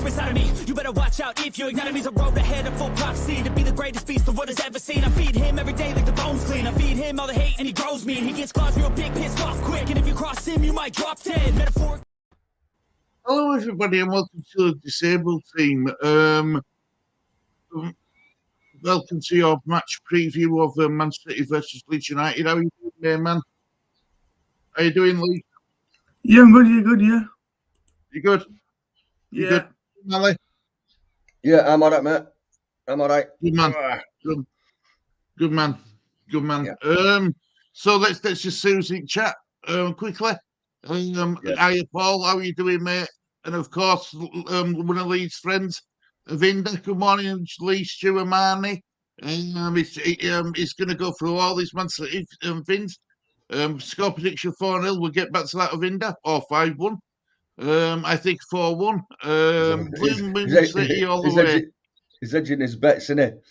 inside of me. You better watch out if you ignite me. A road ahead of full prophecy to be the greatest beast the world has ever seen. I feed him every day like the bones clean. I feed him all the hate and he grows me. And he gets claws real big, pissed off quick. And if you cross him, you might drop dead. Metaphor. Hello, everybody, and welcome to the Disabled Team. Welcome to your match preview of Man City versus Leeds United. How are you doing there, man? How you doing, Lee? Yeah, I'm good. You're good, yeah. You good? You Yeah. good, Mally? Yeah, I'm all right, mate. I'm all right. Good man. Good man. Good man. Yeah. So let's just seriously chat quickly. Hiya, Paul. How are you doing, mate? And of course, one of Leeds' friends, Vinda. Good morning, Lee, Stu, and Marnie. He's going to go through all these Man City things. Score prediction 4-0. We'll get back to that, Vinda, or 5-1. I think 4-1. Blue Moon City all the way. He's edging his bets, isn't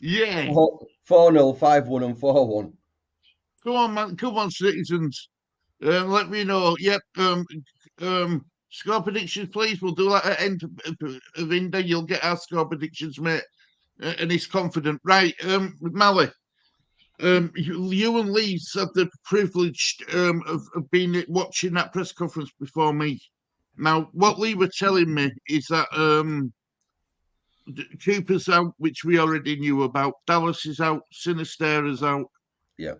he? Yeah. 4-0, 5-1, and 4-1. Come on, man. Come on, citizens. Let me know. Yep. Score predictions, please. We'll do that at the end of India. You'll get our score predictions, mate. And he's confident. Right, Mally. You and Leeds had the privilege of being watching that press conference before me. Now, what Lee were telling me is that Cooper's out, which we already knew about. Dallas is out. Sinisterra's out. Yeah.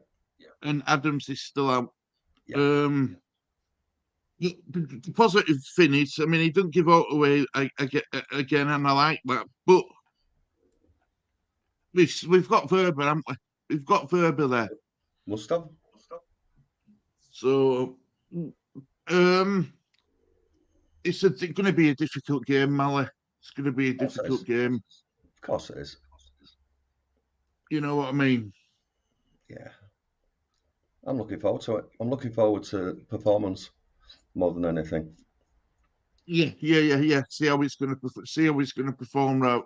And Adams is still out. Yeah. The positive thing is, I mean, he doesn't give out away again, and I like that. But we've got Verba, haven't we? We've got Verba there. Must have. So, it's going to be a difficult game, Mally. It's going to be a difficult game. Of course it is. You know what I mean? Yeah. I'm looking forward to it. I'm looking forward to performance more than anything. Yeah. See how he's going to perform now.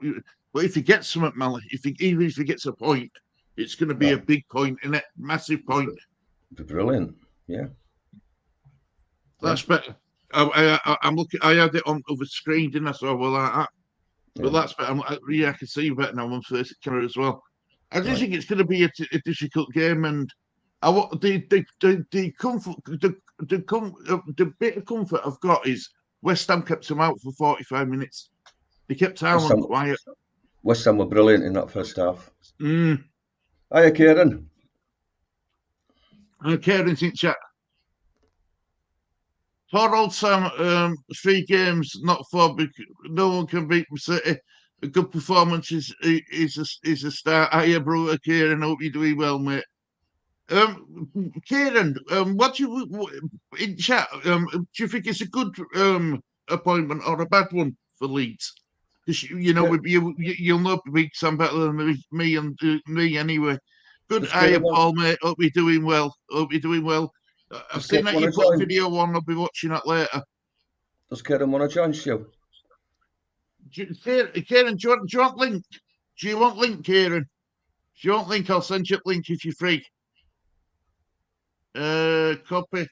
But if he gets something, Mally, even if he gets a point, it's going to be a big point, isn't it? Massive point. It'd be brilliant. Yeah. That's better. I'm looking. I had it on the screen, didn't I? So well, like that. But that's better. I can see you better now on first camera as well. I just think it's going to be a difficult game, and the comfort, the bit of comfort I've got is West Ham kept him out for 45 minutes. They kept Aaron quiet. West Ham were brilliant in that first half. Hiya, Kieran. Kieran's in chat. Poor old Sam, 3 games, not 4. No one can beat City. A good performance is a start. Hiya, brother Kieran. Hope you're doing well, mate. Kieran, what do you in chat? Do you think it's a good appointment or a bad one for Leeds? Because you'll know Sam better than me and me anyway. Good, hiya, Paul, mate. Hope you're doing well. I've seen that you put a video on. I'll be watching that later. Does Kieran want to join you? Kieran, do you want link? Do you want link, Kieran? Do you want link? I'll send you a link if you're free. Copy.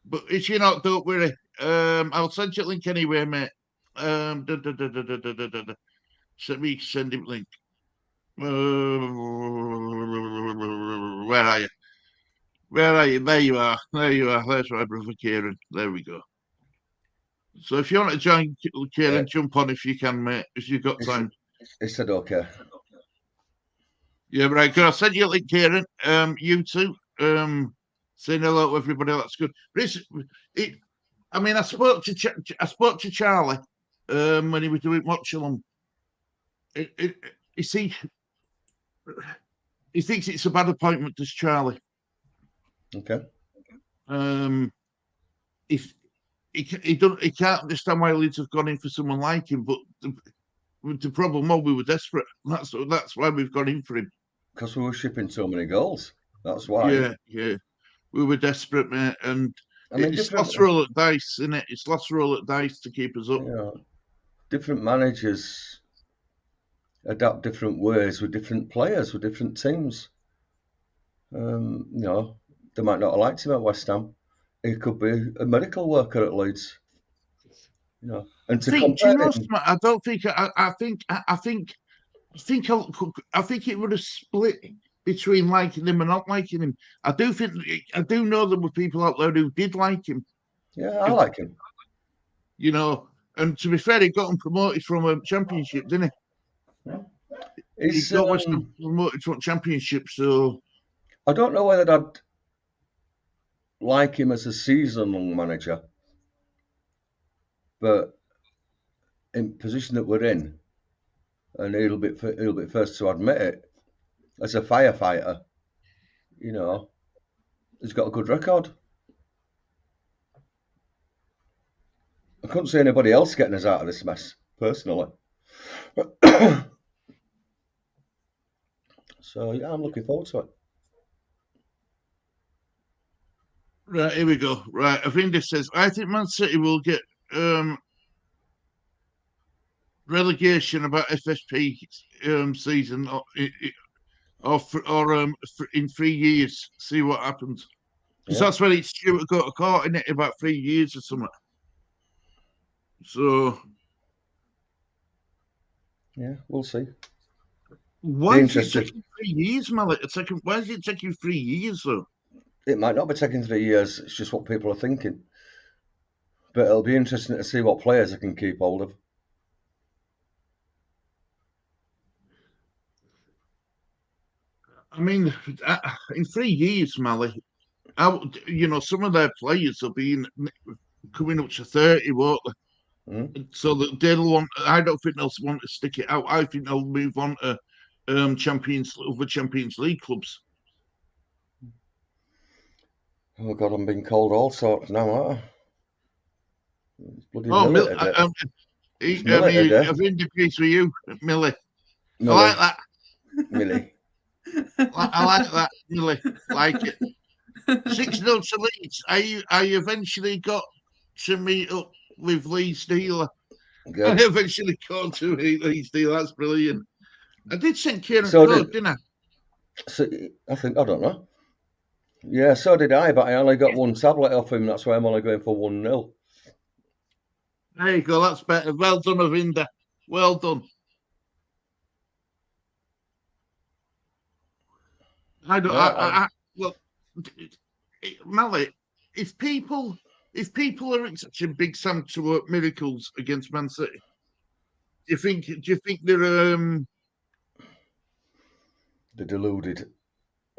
But if you're not, don't worry. I'll send you a link anyway, mate. Let me send him a link. Where are you? There you are. There's my brother Kieran. There we go. So if you want to join Kieran, jump on if you can, mate, if you've got time. He said okay. Yeah, right. Good. I'll send you a link, Kieran. You too. Saying hello to everybody. That's good. I spoke to Charlie when he was doing Watch Along. He thinks it's a bad appointment, does Charlie? Okay. If he can't understand why Leeds have gone in for someone like him, but the problem was we were desperate. That's why we've gone in for him. Because we were shipping so many goals. That's why. Yeah. We were desperate, mate, and it's last roll at dice, isn't it? It's last roll at dice to keep us up. Yeah. Different managers adapt different ways with different players, with different teams. They might not have liked him at West Ham. He could be a miracle worker at Leeds. You know, and to Do you compare know him, something? I don't think. I think it would have split between liking him and not liking him. I do know there were people out there who did like him. yeah, I like him. You know, and to be fair, he got him promoted from a championship, didn't he? He He's, got West Ham promoted from a championship, so I don't know whether I'd like him as a season-long manager, but in the position that we're in, and he'll be first to admit it, as a firefighter, you know, he's got a good record. I couldn't see anybody else getting us out of this mess, personally. So, yeah, I'm looking forward to it. right, here we go. Right, Avinda says, I think Man City will get relegation about FFP season or in 3 years. See what happens. Because that's when it's due to go to court in it about 3 years or something. So yeah, we'll see. Why is it taking 3 years, Malik? Why is it taking 3 years though? It might not be taking 3 years. It's just what people are thinking. But it'll be interesting to see what players I can keep hold of. I mean, in 3 years, Malik, some of their players will be coming up to 30, won't they? So that they'll want. I don't think they'll want to stick it out. I think they'll move on to other Champions League clubs. Oh God, I'm being called all sorts now, aren't I? Bloody I've interviewed with you, Millie. I like that. Millie. I like that, Millie. Like it. 6-0 to Leeds. I eventually got to meet up with Leeds dealer. Good. I eventually got to meet Leeds dealer. That's brilliant. I did send Kieran code, didn't I? So I don't know. Yeah, so did I, but I only got one tablet off him. That's why I'm only going for 1-0. There you go. That's better. Well done, Avinda. Well done. Malik, if people are expecting Big Sam to work miracles against Man City, do you think they're deluded?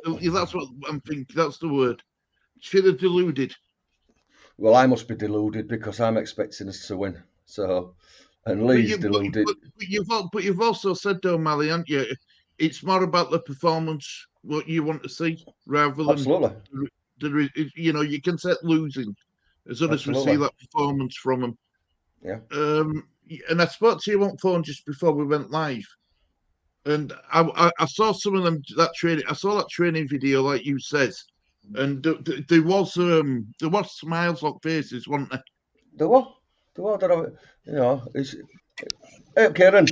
That's what I'm thinking. That's the word. Do you think they're deluded? Well, I must be deluded because I'm expecting us to win. So, and Lee's deluded. But you've also said, though, Mally, haven't you? It's more about the performance, what you want to see, rather than absolutely. You can set losing as soon as we see that performance from them. Yeah. And I spoke to you on phone just before we went live, and I saw some of them I saw that training video, like you says, and there was smiles on faces, wasn't there? There were. Hey, Kieran.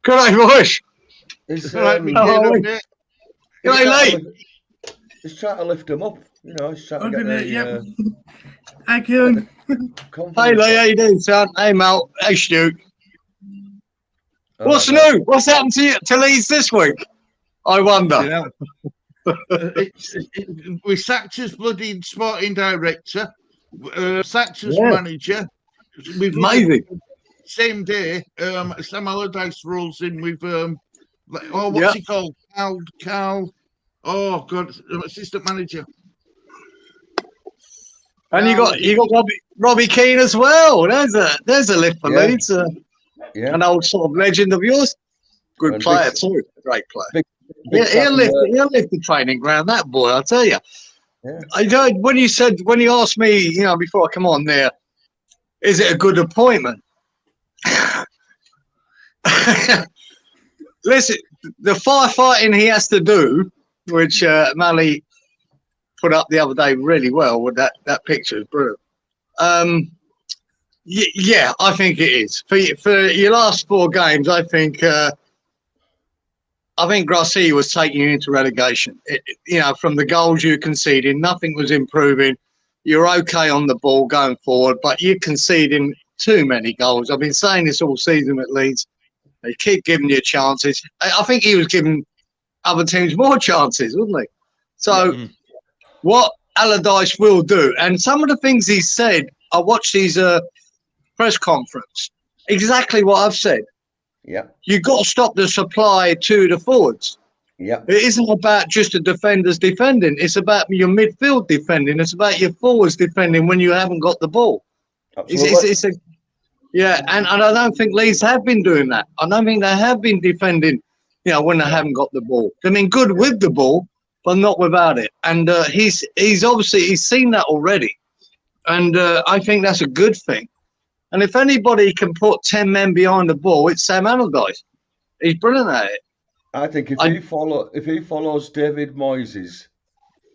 Good night, boys. He's Good Lee. He's trying to lift him up. He's trying to get Hey, Kieran. Hey, Lee. How you doing, son? Hey, Mal. Hey, Stu. What's new? What's happened to Leeds this week? I wonder. We sacked his bloody sporting director, sacked his manager. Amazing. Same day, Sam Allardyce rolls in with what's he called? Carl. Oh God, assistant manager. And you got Robbie Keane as well. There's a lift for Leeds. An old sort of legend of yours. Good player too. Great player. He'll lift the training ground. That boy, I'll tell you. Yeah. I heard when you asked me, before I come on there, is it a good appointment? Listen, the firefighting he has to do, which Mally put up the other day really well with that picture, is brilliant. Yeah, I think it is. For your last 4 games, I think Grossi was taking you into relegation. From the goals you conceded, nothing was improving. You're okay on the ball going forward, but you're conceding too many goals. I've been saying this all season with Leeds. They keep giving you chances. I think he was giving other teams more chances, wasn't he? So what Allardyce will do, and some of the things he said, I watched his press conference, exactly what I've said. Yeah. You've got to stop the supply to the forwards. Yeah. It isn't about just the defenders defending. It's about your midfield defending. It's about your forwards defending when you haven't got the ball. Absolutely. And I don't think Leeds have been doing that. I don't think they have been defending, when they haven't got the ball. They've been good with the ball, but not without it. And he's seen that already. And I think that's a good thing. And if anybody can put 10 men behind the ball, it's Sam Allardyce. He's brilliant at it. I think if he follows David Moyes'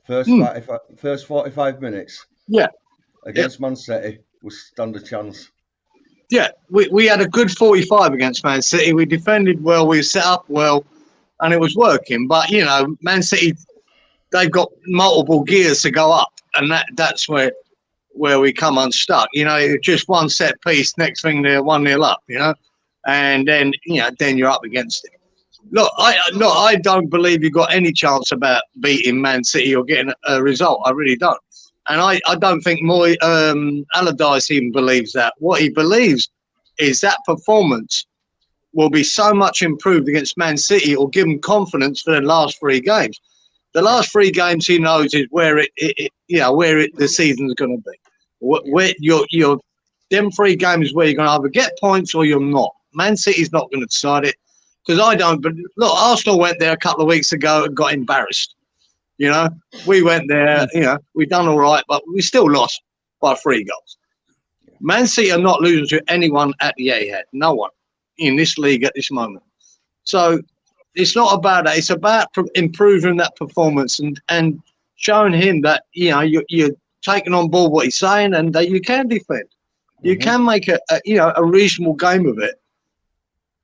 first 45 minutes, against Man City, we stand a chance. Yeah, we had a good 45 against Man City. We defended well, we set up well, and it was working. But Man City, they've got multiple gears to go up, and that's where we come unstuck. Just one set piece. Next thing they're 1-0 up. And then then you're up against it. Look, I don't believe you've got any chance about beating Man City or getting a result. I really don't. And I don't think Allardyce even believes that. What he believes is that performance will be so much improved against Man City or give him confidence for the last 3 games. The last 3 games he knows is where the season's going to be. Where them 3 games where you're going to either get points or you're not. Man City's not going to decide it. Because I don't. But look, Arsenal went there a couple of weeks ago and got embarrassed. We went there. We done all right, but we still lost by 3 goals. Man City are not losing to anyone at the Etihad. No one in this league at this moment. So it's not about that. It's about improving that performance and showing him that you're taking on board what he's saying and that you can defend. You can make a reasonable game of it.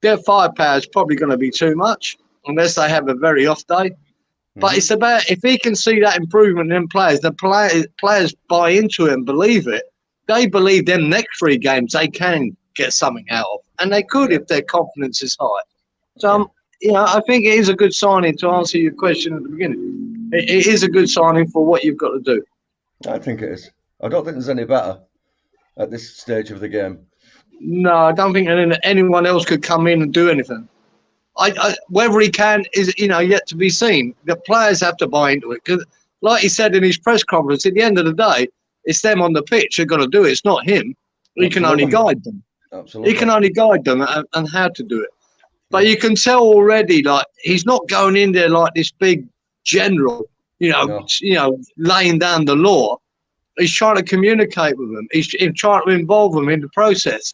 Their firepower is probably going to be too much unless they have a very off day. But it's about if he can see that improvement in players, the players buy into it and believe it. They believe them next 3 games they can get something out of, and they could if their confidence is high. So I think it is a good signing to answer your question at the beginning. It is a good signing for what you've got to do. I think it is. I don't think there's any better at this stage of the game. No, I don't think anyone else could come in and do anything. Whether he can is yet to be seen. The players have to buy into it because, like he said in his press conference, at the end of the day, it's them on the pitch who are going to do it. It's not him. He can only guide them. Absolutely. He can only guide them and how to do it. But you can tell already, like he's not going in there like this big general, laying down the law. He's trying to communicate with them. He's trying to involve them in the process.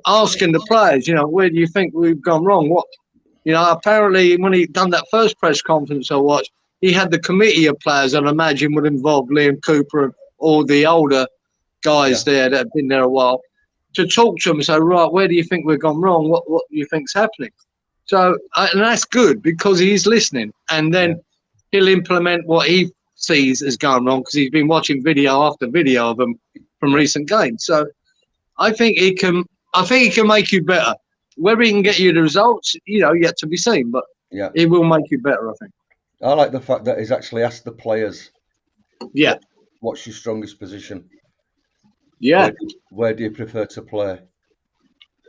Asking the players, where do you think we've gone wrong? What? Apparently when he done that first press conference I watched, he had the committee of players I'd imagine would involve Liam Cooper and all the older guys there that have been there a while to talk to them and say, right, where do you think we've gone wrong? What do you think's happening? So, and that's good because he's listening and then he'll implement what he sees as going wrong because he's been watching video after video of them from recent games. So I think he can make you better. Whether he can get you the results, yet to be seen, but he will make you better, I think. I like the fact that he's actually asked the players, what's your strongest position? Yeah. Where do you prefer to play?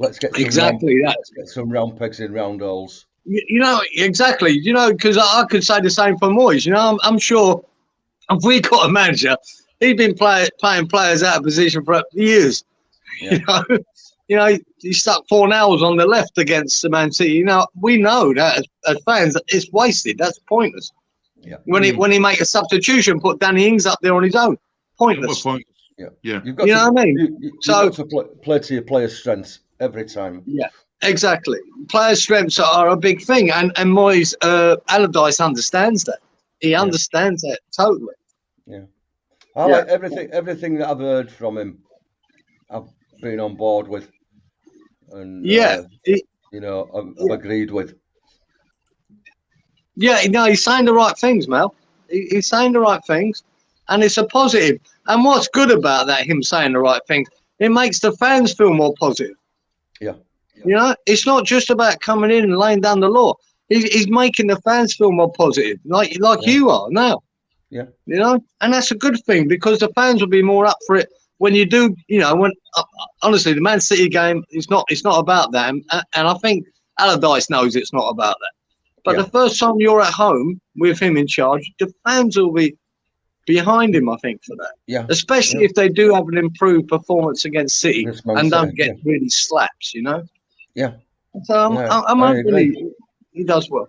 Let's get some round pegs in round holes. Exactly. Because I could say the same for Moyes. I'm sure if we got a manager, he'd been playing players out of position for years. Yeah. He stuck 4 nails on the left against the Man City. We know that as fans, it's wasted. That's pointless. Yeah. When he make a substitution, put Danny Ings up there on his own. Pointless. Yeah. You've got what I mean? You've got to play to your players' strengths every time. Yeah, exactly. Players' strengths are a big thing, and Moyes, Allardyce understands that. He understands that totally. Yeah. I like everything that I've heard from him. I've been on board with. And I've agreed with. Yeah, he's saying the right things, Mel. He's saying the right things, and it's a positive. And what's good about that, him saying the right things, it makes the fans feel more positive. Yeah. You know, it's not just about coming in and laying down the law. He's making the fans feel more positive, like you are now. Yeah. You know, and that's a good thing because the fans will be more up for it when you do. You know, when honestly, the Man City game is not. It's not about that, and I think Allardyce knows it's not about that. But the first time you're at home with him in charge, the fans will be behind him, I think, for that. Yeah. Especially if they do have an improved performance against City and don't get really slaps, you know? Yeah. So I'm hoping he does well.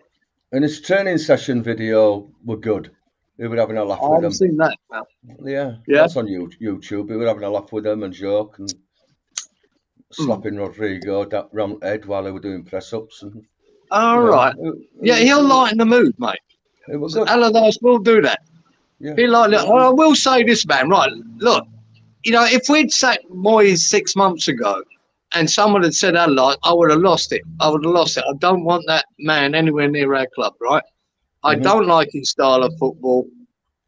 And his training session video were good. We were having a laugh with them. I've seen that now. Yeah. That's on YouTube. We were having a laugh with them and joke and slapping Rodrigo round the head while they were doing press-ups. And right. He'll lighten the mood, mate. It was good. Allardyce will do that. Yeah. I will say this, man. Right, look, you know, if we'd sacked Moyes 6 months ago and someone had said Allardyce, I would have lost it. I don't want that man anywhere near our club, right? I don't like his style of football.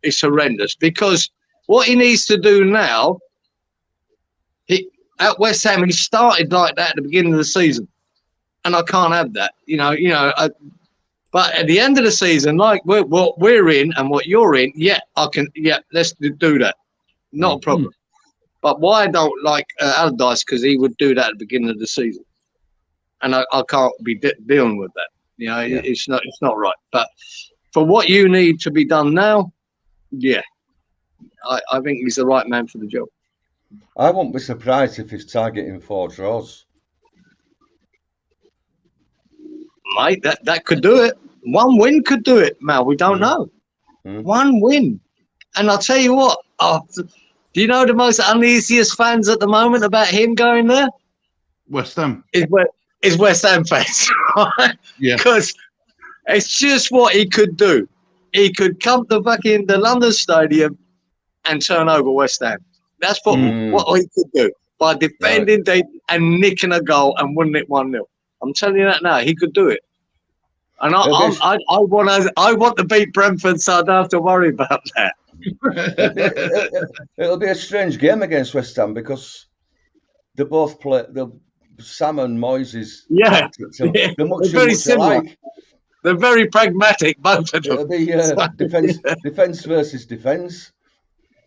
It's horrendous because what he needs to do now, at West Ham, he started like that at the beginning of the season, and I can't have that. But at the end of the season, like what we're in and what you're in, I can. Let's do that. Not a problem. But why I don't like Allardyce because he would do that at the beginning of the season, and I can't be dealing with that. You know, it's not right. But for what you need to be done now, I think he's the right man for the job. I won't be surprised if he's targeting 4 draws. Mate, that could do it. One win could do it, Mal. We don't know. One win. And I'll tell you what, do you know the most uneasiest fans at the moment about him going there? West Ham. Is West Ham fans. Right? Yeah. Because it's just what he could do. He could come to the London Stadium and turn over West Ham. That's what he could do by defending and nicking a goal and winning it 1-0. I'm telling you that now. He could do it. And I want to beat Brentford, so I don't have to worry about that. It'll be a strange game against West Ham because they both play. Sam and Moyes they're much very similar. alike. They're very pragmatic, both of them. It'll be defense versus defense.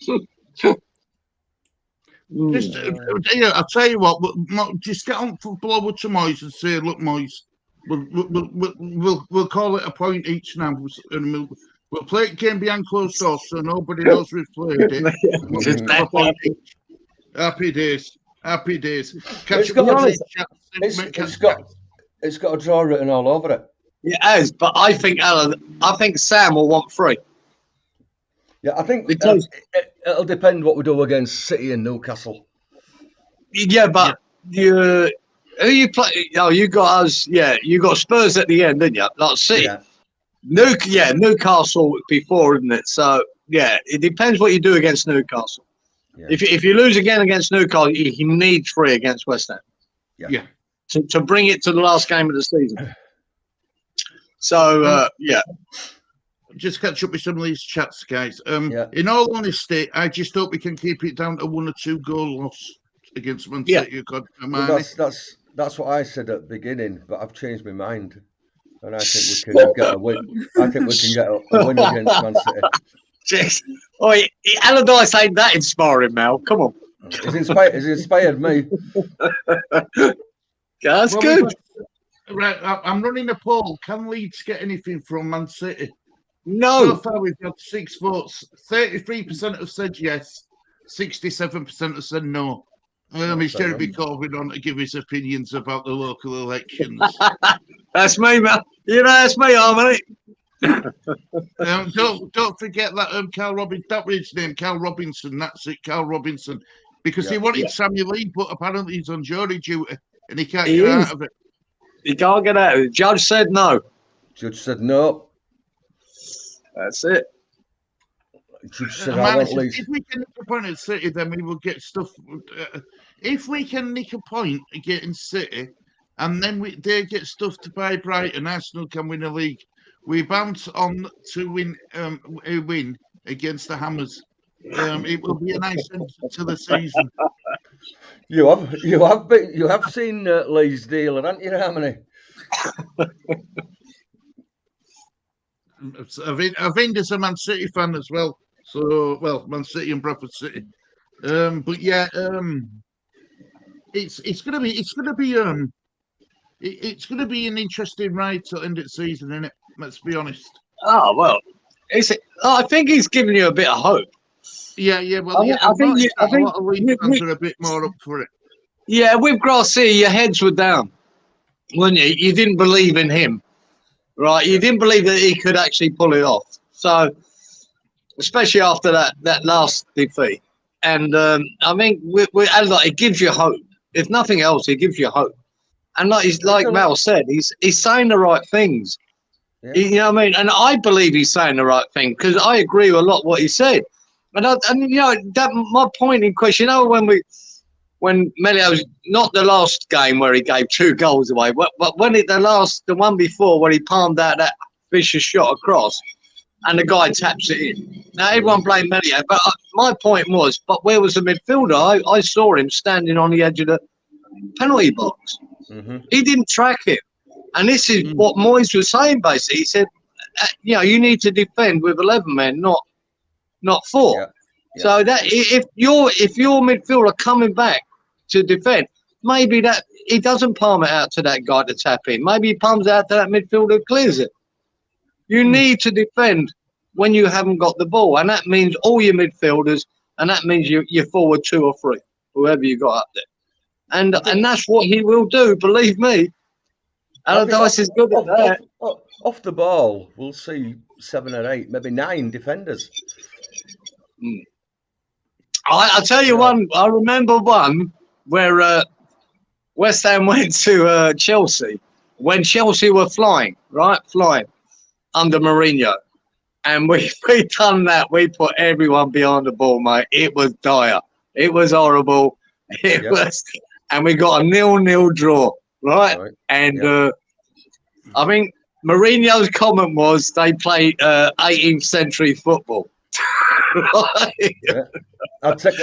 I'll tell you what. Just get on for blow to Moyes and say, "Look, Moyes, we'll call it a point each now, and we'll play it game behind closed doors so nobody knows we've played it." Happy days. It's got a draw written all over it. It has, but I think Sam will want 3. Yeah, I think it'll depend what we do against City and Newcastle. Yeah, but who you play? Oh, you got us. Yeah, you got Spurs at the end, didn't you? Like City. Yeah. Newcastle before, isn't it? So it depends what you do against Newcastle. Yeah. If you lose again against Newcastle, you need 3 against West Ham. Yeah. To bring it to the last game of the season. So just catch up with some of these chats, guys. In all honesty, I just hope we can keep it down to 1 or 2 goal loss against Man City. Well, that's what I said at the beginning, but I've changed my mind, and I think we can get a win. I think we can get a win against Man City. Jeez. Oh, Allardyce ain't that inspiring, Mel. Come on. It's inspired me. That's good. Right, I'm running a poll. Can Leeds get anything from Man City? No. So far, we've got 6 votes. 33% have said yes. 67% have said no. Is Jeremy Corbyn on to give his opinions about the local elections? That's me, man. You know, that's me, Harmony. Don't forget that Carl Robinson. That was his name, Carl Robinson. That's it, Carl Robinson. Because he wanted Samuel Lee, but apparently he's on jury duty and he can't get out of it. He can't get out of it. Judge said no. Judge said no. That's it. Judge said I want Leeds. If we can nick a point at City, then we will get stuff. If we can nick a point against City, and then they get stuff to buy Brighton, Arsenal can win a league. We bounce on to win a win against the Hammers. It will be a nice end to the season. You have seen Leeds dealer, haven't you, Harmony? Avinder's a Man City fan as well. So, well, Man City and Bradford City. But yeah, it's gonna be an interesting ride to end the season, isn't it? Let's be honest. Oh well, I think he's giving you a bit of hope. Yeah. Well, I think a lot of Leeds fans are a bit more up for it. Yeah, with Garcia, your heads were down, weren't you? You didn't believe in him, right? You didn't believe that he could actually pull it off. So, especially after that last defeat, and I think it gives you hope. If nothing else, it gives you hope. And like Mel said, he's saying the right things. Yeah. You know what I mean? And I believe he's saying the right thing because I agree with a lot of what he said. And you know that my point in question. You know when Melio's not the last game where he gave 2 goals away, but when the one before where he palmed out that vicious shot across, and the guy taps it in. Now everyone blamed Melio, but my point was, but where was the midfielder? I saw him standing on the edge of the penalty box. Mm-hmm. He didn't track it. And this is what Moyes was saying, basically. He said, you need to defend with 11 men, not 4. Yeah. Yeah. So that if your midfielder coming back to defend, maybe that he doesn't palm it out to that guy to tap in. Maybe he palms it out to that midfielder who clears it. You need to defend when you haven't got the ball. And that means all your midfielders, and that means you're forward 2 or 3, whoever you got up there. And that's what he will do, believe me. Allardyce is good at that. Off the ball, we'll see 7 or 8, maybe 9 defenders. I'll tell you one. I remember one where West Ham went to Chelsea when Chelsea were flying under Mourinho. And we done that. We put everyone behind the ball, mate. It was dire. It was horrible. It was, and we got a 0-0 draw, right? And I think Mourinho's comment was they play 18th century football. I'll take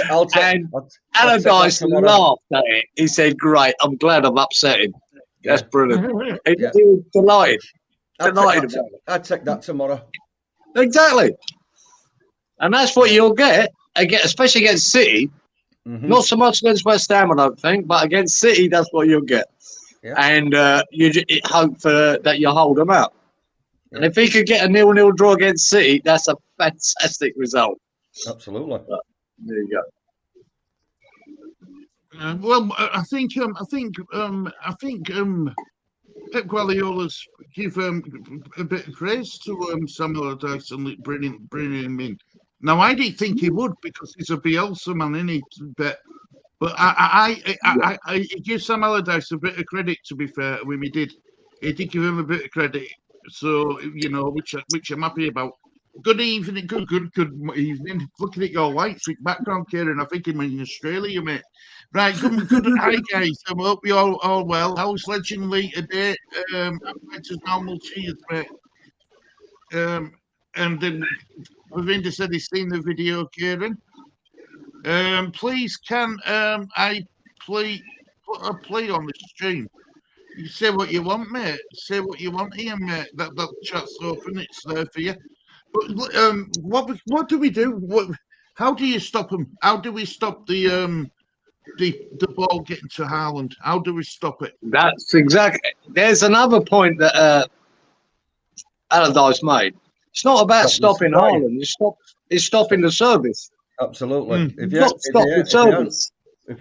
Allardyce laughed at it. He said, "Great, I'm glad I'm upset him. That's brilliant." He was delighted. I'd take that tomorrow. Exactly. And that's what you'll get, especially against City. Mm-hmm. Not so much against West Ham, I don't think, but against City, that's what you'll get. Yeah. And you hope that you hold them out. Yeah. And if he could get a 0-0 draw against City, that's a fantastic result. Absolutely. But there you go. Well, I think Pep Guardiola's give a bit of praise to Samuel Allardyce and bringing him in. Now, I didn't think he would because he's a Bielsa man, isn't he? But I give Sam Allardyce a bit of credit, to be fair, when he did give him a bit of credit. So, which I'm happy about. Good evening, good evening. Looking at your white thick background, Kieran. I think I'm in Australia, mate. Right, good. Hi, guys. I hope you're all well. How's legendary today? I'm as normal cheers, mate. And then Ravinda said he's seen the video, Kieran. Please, can I put a play on the stream? You say what you want, mate. Say what you want here, mate. That chat's open. It's there for you. But what do we do? How do you stop them? How do we stop the ball getting to Haaland? How do we stop it? That's exactly. There's another point that Allardyce made. It's not about stopping Haaland. It's stopping the service. Absolutely. If you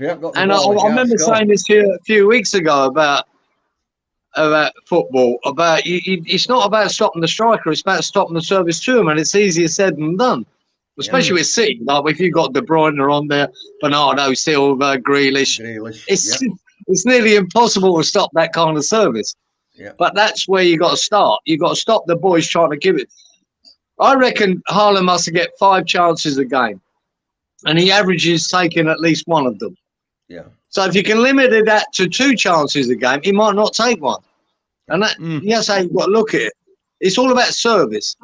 haven't I remember saying this here a few weeks ago about football. It's not about stopping the striker. It's about stopping the service to him, and it's easier said than done. Especially with City, like if you've got De Bruyne on there, Bernardo Silva, Grealish. It's nearly impossible to stop that kind of service. Yeah. But that's where you got to start. You got to stop the boys trying to give it. I reckon Haaland must get 5 chances a game, and he averages taking at least one of them. Yeah. So if you can limit that to 2 chances a game, he might not take one. And that's how you've got to look at it. It's all about service,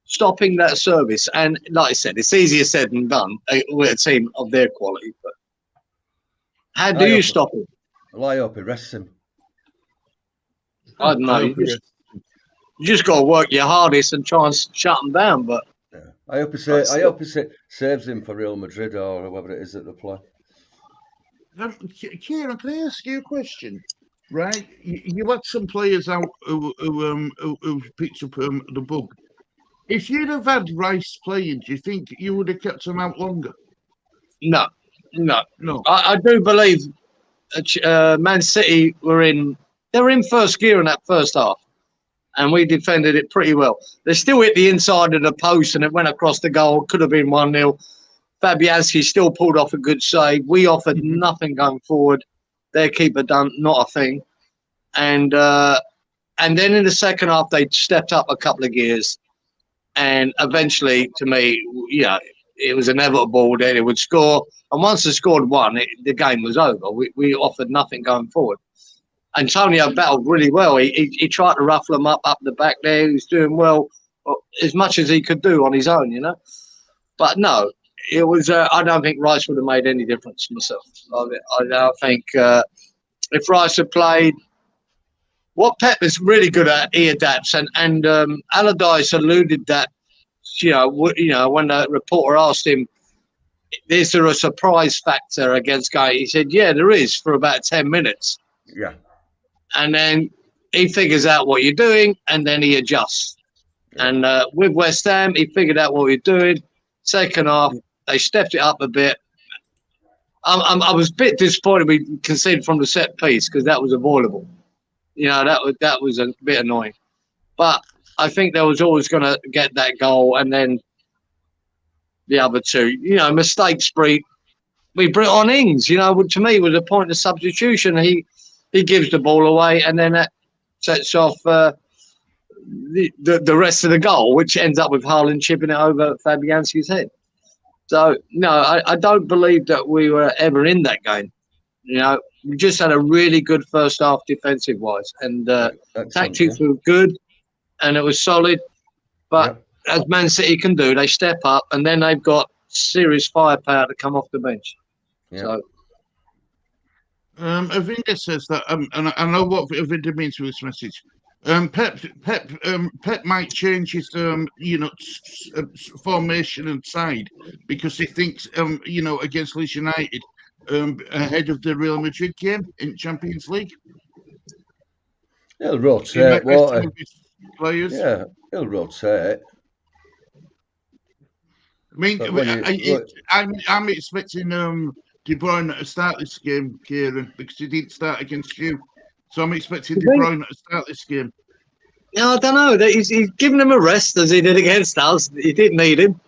stopping that service. And like I said, it's easier said than done with a team of their quality. But How do you stop him? Well, I hope he rests him. I don't know. You just got to work your hardest and try and shut him down. But I hope he saves him for Real Madrid or whoever it is that they play. Kieran, can I ask you a question? Right, you had some players out who picked up the bug. If you'd have had Rice playing, do you think you would have kept him out longer? No. I do believe Man City they were in first gear in that first half, and we defended it pretty well. They still hit the inside of the post, and it went across the goal. Could have been 1-0. Fabianski still pulled off a good save. We offered nothing going forward. Their keeper done not a thing. And then in the second half, they stepped up a couple of gears. And eventually, to me, it was inevitable that it would score. And once they scored one, the game was over. We offered nothing going forward. Antonio battled really well. He tried to ruffle them up the back there. He was doing well, as much as he could do on his own, But no, it was. I don't think Rice would have made any difference myself. I don't think if Rice had played, what Pep is really good at, he adapts. And Allardyce alluded that, when the reporter asked him, is there a surprise factor against Guy? He said, yeah, there is for about 10 minutes. Yeah. And then he figures out what you're doing, and then he adjusts. Yeah. And with West Ham, he figured out what you're doing. Second half, they stepped it up a bit. I was a bit disappointed we conceded from the set piece because that was avoidable. That was a bit annoying. But I think they was always going to get that goal, and then the other two. Mistakes we brought on Ings. To me was a point of substitution. He gives the ball away, and then that sets off the rest of the goal, which ends up with Haaland chipping it over Fabianski's head. So, no, I don't believe that we were ever in that game. We just had a really good first half defensive-wise, and tactics were good, and it was solid. But as Man City can do, they step up, and then they've got serious firepower to come off the bench. Yeah. So. Avinda says that, and I know what Avinda means with this message. Pep might change his, formation and side because he thinks, against Leeds United, ahead of the Real Madrid game in Champions League. He'll rotate players. Yeah, he'll rotate. I mean, I'm expecting De Bruyne to start this game, Kieran, because he didn't start against you. So I'm expecting De Bruyne to start this game. Yeah, I don't know. He's given him a rest as he did against us. He didn't need him.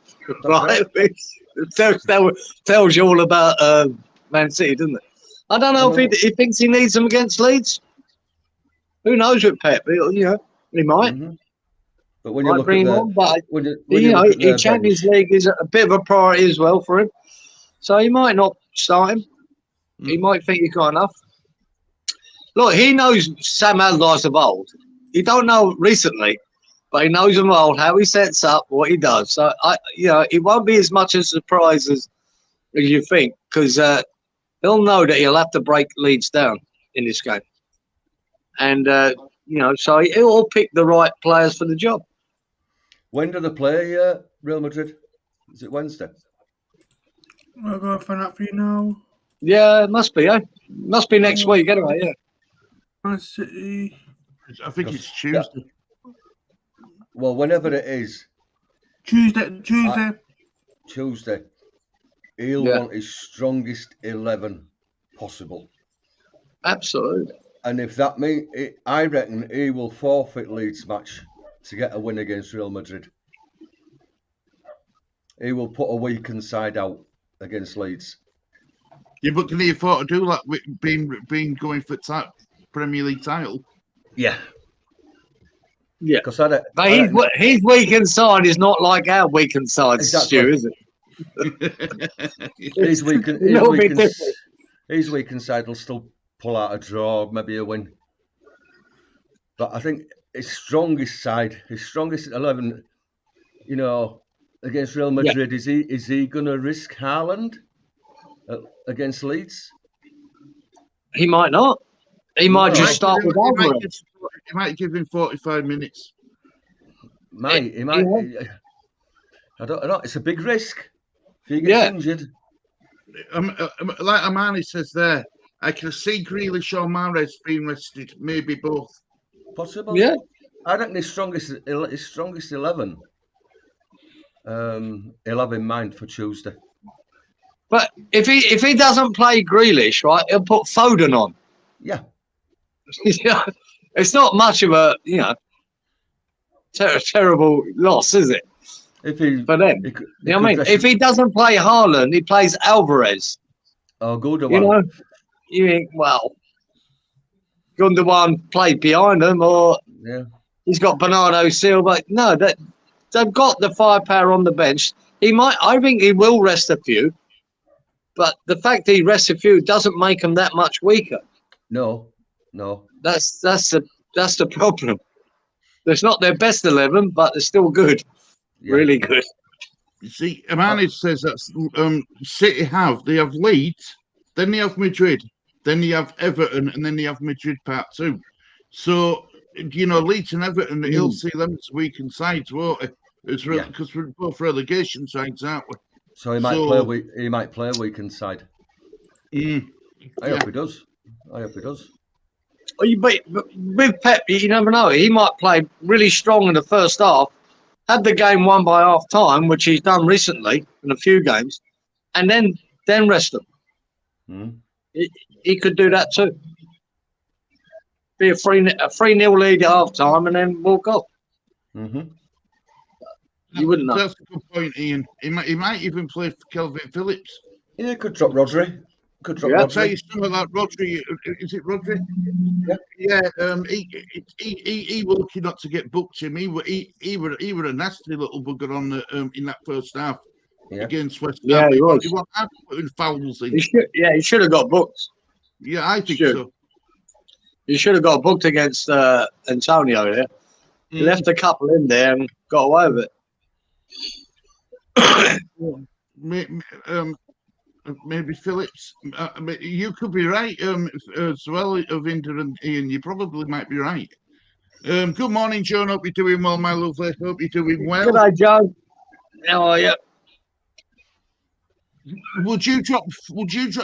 Right? It tells you all about Man City, doesn't it? I don't know if he thinks he needs them against Leeds. Who knows with Pep? He might. Mm-hmm. But when you look bring at him on, but Champions League is a bit of a priority as well for him. So he might not start him. He might think he's got enough. Look, he knows Sam Allardyce of old. He don't know recently, but he knows him of old, how he sets up, what he does. So, it won't be as much a surprise as you think, because he'll know that he'll have to break Leeds down in this game. And, so he'll pick the right players for the job. When do they play Real Madrid? Is it Wednesday? I'll go find out for you now. Yeah, it must be, Must be next week, anyway, yeah. Man City. I think it's Tuesday. Well, whenever it is. Tuesday. He'll want his strongest 11 possible. Absolutely. And if that means, I reckon he will forfeit Leeds match to get a win against Real Madrid. He will put a weakened side out against Leeds. Yeah, but can he afford to do that with being going for Premier League title? Yeah. Yeah. But his weakened side is not like our weakened side, exactly. Stu, is it? His weakened side will still pull out a draw, maybe a win. But I think his strongest side, his strongest 11, against Real Madrid, is he going to risk Haaland against Leeds? He might not. He might just start with Alvarez. He might give him 45 minutes. He might. I don't know. It's a big risk if he gets injured. Like Amani says there, I can see Grealish or Mahrez being rested, maybe both. Possible. Yeah. I reckon his strongest 11. He'll have in mind for Tuesday. But if he doesn't play Grealish, right, he'll put Foden on. Yeah. It's not much of a terrible loss, is it? For them, if he doesn't play Haaland, he plays Alvarez. Oh, Gundogan. You know, you think, well, Gundogan played behind him, or he's got Bernardo Silva. No, they've got the firepower on the bench. I think he will rest a few, but the fact that he rests a few doesn't make him that much weaker. No. That's the problem. It's not their best 11, but they're still good, really good. You see, Amani says that City they have Leeds, then they have Madrid, then they have Everton, and then they have Madrid Part 2. So, Leeds and Everton, he'll see them as weakened sides, won't he? Because we're both relegation sides, aren't we? So he might play a weakened side. I hope he does. But with Pep, you never know. He might play really strong in the first half, have the game won by half time, which he's done recently in a few games, and then rest them. He could do that too. Be a 3-0 lead at half time and then walk off. You wouldn't know. That's a good point, Ian. He might even play for Kelvin Phillips. Yeah, could drop Rodri. I'll tell you something about Rodri. Is it Rodri? Yeah. He were lucky not to get booked. Him. He were a nasty little bugger on the in that first half against West Ham. Yeah, he was. He was putting fouls in. He should have got booked. Yeah, I think so. He should have got booked against Antonio there. He left a couple in there and got away with it. Maybe Phillips. You could be right as well, Vinder and Ian. You probably might be right. Good morning, John. Hope you're doing well, my lovely. Hope you're doing well. Good day, Joe. How are you? Would you drop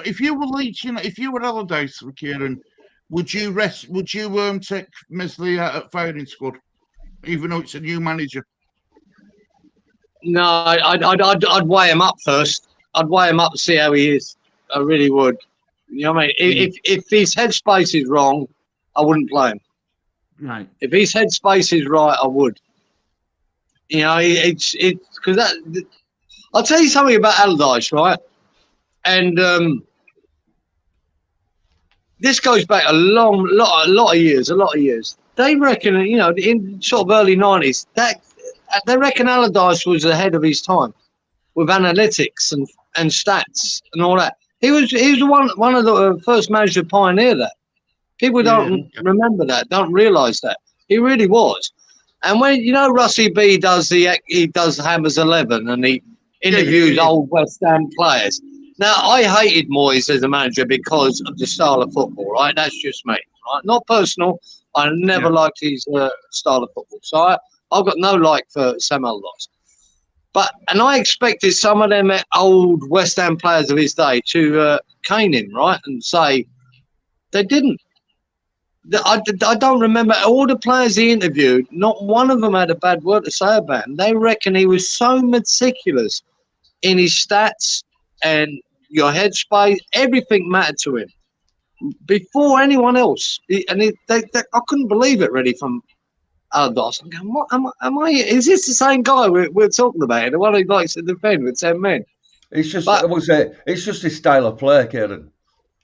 if you were Leeds, if you were Allardyce for Kieran, would you take Meslier out at firing squad, even though it's a new manager? No, I'd weigh him up first. I'd weigh him up to see how he is. I really would. You know what I mean? If his headspace is wrong, I wouldn't play him. Right. If his headspace is right, I would. It's because that. I'll tell you something about Allardyce, right? And this goes back a lot of years. They reckon, in sort of early 90s, that they reckon Allardyce was ahead of his time with analytics and stats and all that. He was one of the first managers to pioneer that. People don't remember that, don't realise that. He really was. And when Russie B does Hammers 11 and he interviews old West Ham players. Now I hated Moyes as a manager because of the style of football, right? That's just me, right? Not personal. I never liked his style of football. So I've got no like for Sam Allardyce. And I expected some of them old West Ham players of his day to cane him, right, and say they didn't. I don't remember all the players he interviewed. Not one of them had a bad word to say about him. They reckon he was so meticulous in his stats and your headspace. Everything mattered to him before anyone else. I couldn't believe it really from Allardyce. I'm going, what am I? Is this the same guy we're talking about? The one who likes to defend with 10 men? It's just, I would say, it's just his style of play, Kieran.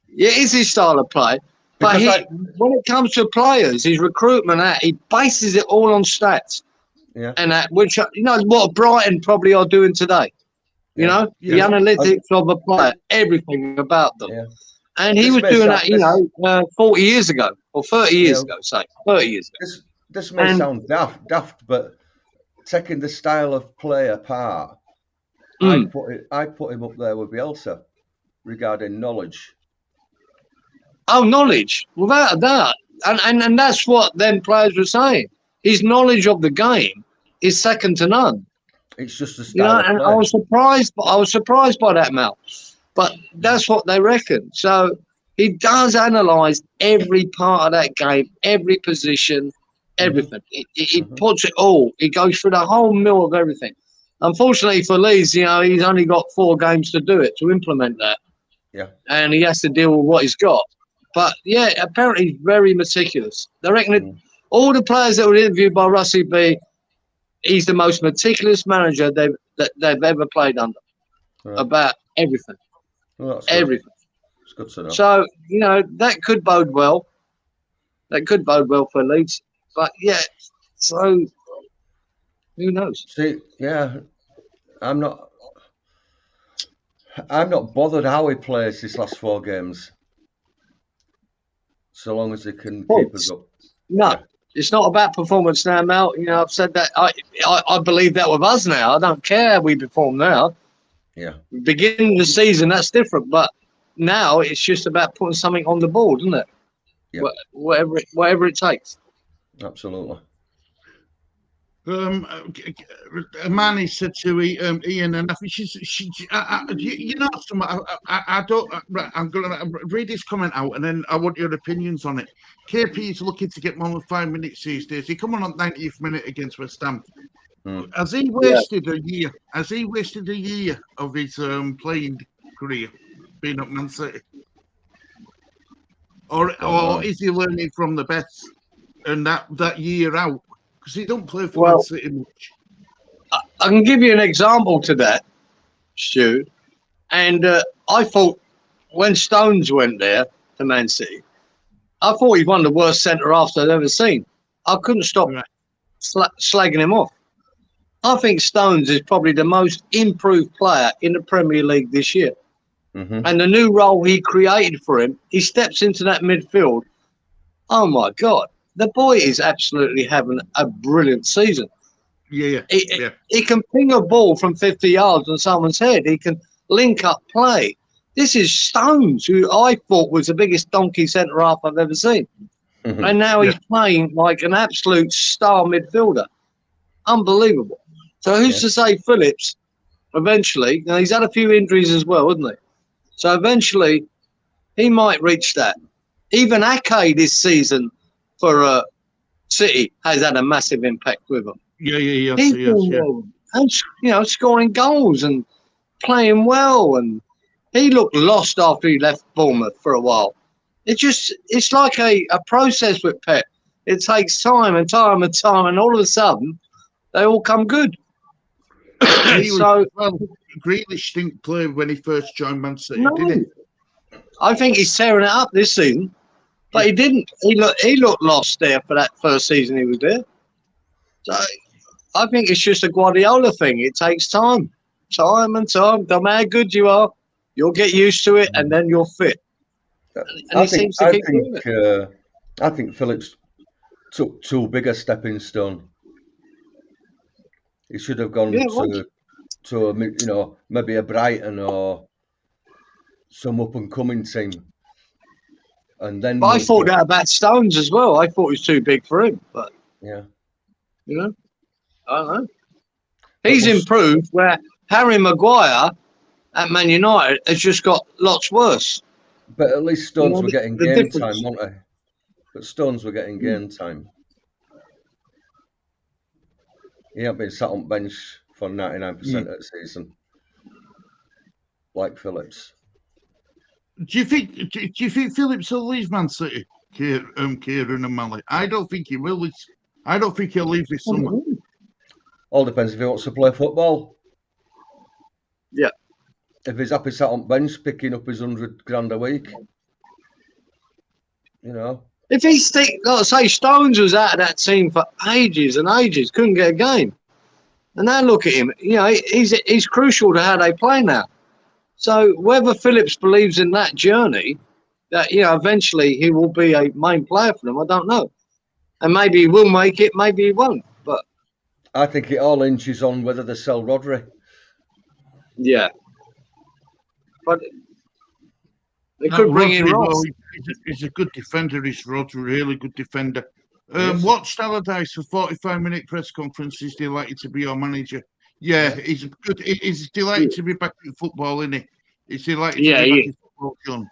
Yeah, it is his style of play. But when it comes to players, his recruitment, he bases it all on stats. Yeah. And which, what Brighton probably are doing today. The analytics of a player, everything about them. Yeah. And he was doing that, 40 years ago or 30 years ago, say 30 years ago. This may sound daft, but taking the style of play apart, I put him up there with Bielsa regarding knowledge. Oh, knowledge, without a doubt. And that's what them players were saying. His knowledge of the game is second to none. It's just a style of and play. I was surprised by that, Mel. But that's what they reckon. So he does analyse every part of that game, every position, everything. He puts it all. He goes through the whole mill of everything. Unfortunately for Leeds, he's only got 4 games to do it, to implement that. Yeah. And he has to deal with what he's got. But, yeah, apparently he's very meticulous. They reckon all the players that were interviewed by Russie B, he's the most meticulous manager they've ever played under about everything. Well, everything. It's good to know. So, that could bode well. That could bode well for Leeds. But, yeah, so who knows? See, yeah, I'm not bothered how he plays this last 4 games. So long as they can keep us up. No, it's not about performance now, Mel. I've said that. I believe that with us now. I don't care how we perform now. Yeah. Beginning of the season, that's different. But now it's just about putting something on the board, isn't it? Yeah. Whatever it takes. Absolutely. Manny said to Ian, and I think I don't. I'm going to read this comment out, and then I want your opinions on it. KP is looking to get more than 5 minutes these days. He come on 90th minute against West Ham. Has he wasted a year? Has he wasted a year of his playing career being at Man City? Or is he learning from the best and that year out? Because he don't play for Man City much. I can give you an example to that, Stu. And I thought when Stones went there to Man City, I thought he's one of the worst centre-halves I've ever seen. I couldn't stop slagging him off. I think Stones is probably the most improved player in the Premier League this year. And the new role he created for him, he steps into that midfield. Oh, my God. The boy is absolutely having a brilliant season. Yeah. He can ping a ball from 50 yards on someone's head. He can link up play. This is Stones, who I thought was the biggest donkey centre-half I've ever seen. And now he's playing like an absolute star midfielder. Unbelievable. So who's to say Phillips, eventually, he's had a few injuries as well, hasn't he? So eventually, he might reach that. Even Ake this season for City has had a massive impact with him. Yeah. And scoring goals and playing well, and he looked lost after he left Bournemouth for a while. It's like a process with Pep. It takes time, and all of a sudden they all come good. Grealish didn't play when he first joined Man City, did he? I think he's tearing it up this season. But he didn't. He looked lost there for that first season he was there. So I think it's just a Guardiola thing. It takes time. Time. No matter how good you are, you'll get used to it and then you're fit. And he seems to keep doing it. I think Phillips took too big a stepping stone. He should have gone to maybe a Brighton or some up and coming team. And then I thought that about Stones as well. I thought he was too big for him, but yeah, I don't know. He's improved where Harry Maguire at Man United has just got lots worse. But at least Stones were getting game time, weren't they? But Stones were getting game time. He hadn't been sat on bench for 99% of the season, like Phillips. Do you think Phillips will leave Man City, Kieran and Mally? I don't think he will. I don't think he'll leave this summer. All depends if he wants to play football. Yeah. If he's happy sat on bench picking up his $100,000 a week, If he's say Stones was out of that team for ages and ages, couldn't get a game, and now look at him. He's crucial to how they play now. So whether Phillips believes in that journey, that eventually he will be a main player for them, I don't know. And maybe he will make it, maybe he won't. But I think it all hinges on whether they sell Rodri. Yeah. But They could bring in Ross. He's a good defender. He's Rod's a really good defender. Watched Allardyce for 45-minute press conferences. Delighted to be your manager. Yeah, he's good. He's delighted to be back in football, isn't he? He's delighted to be back in football, John.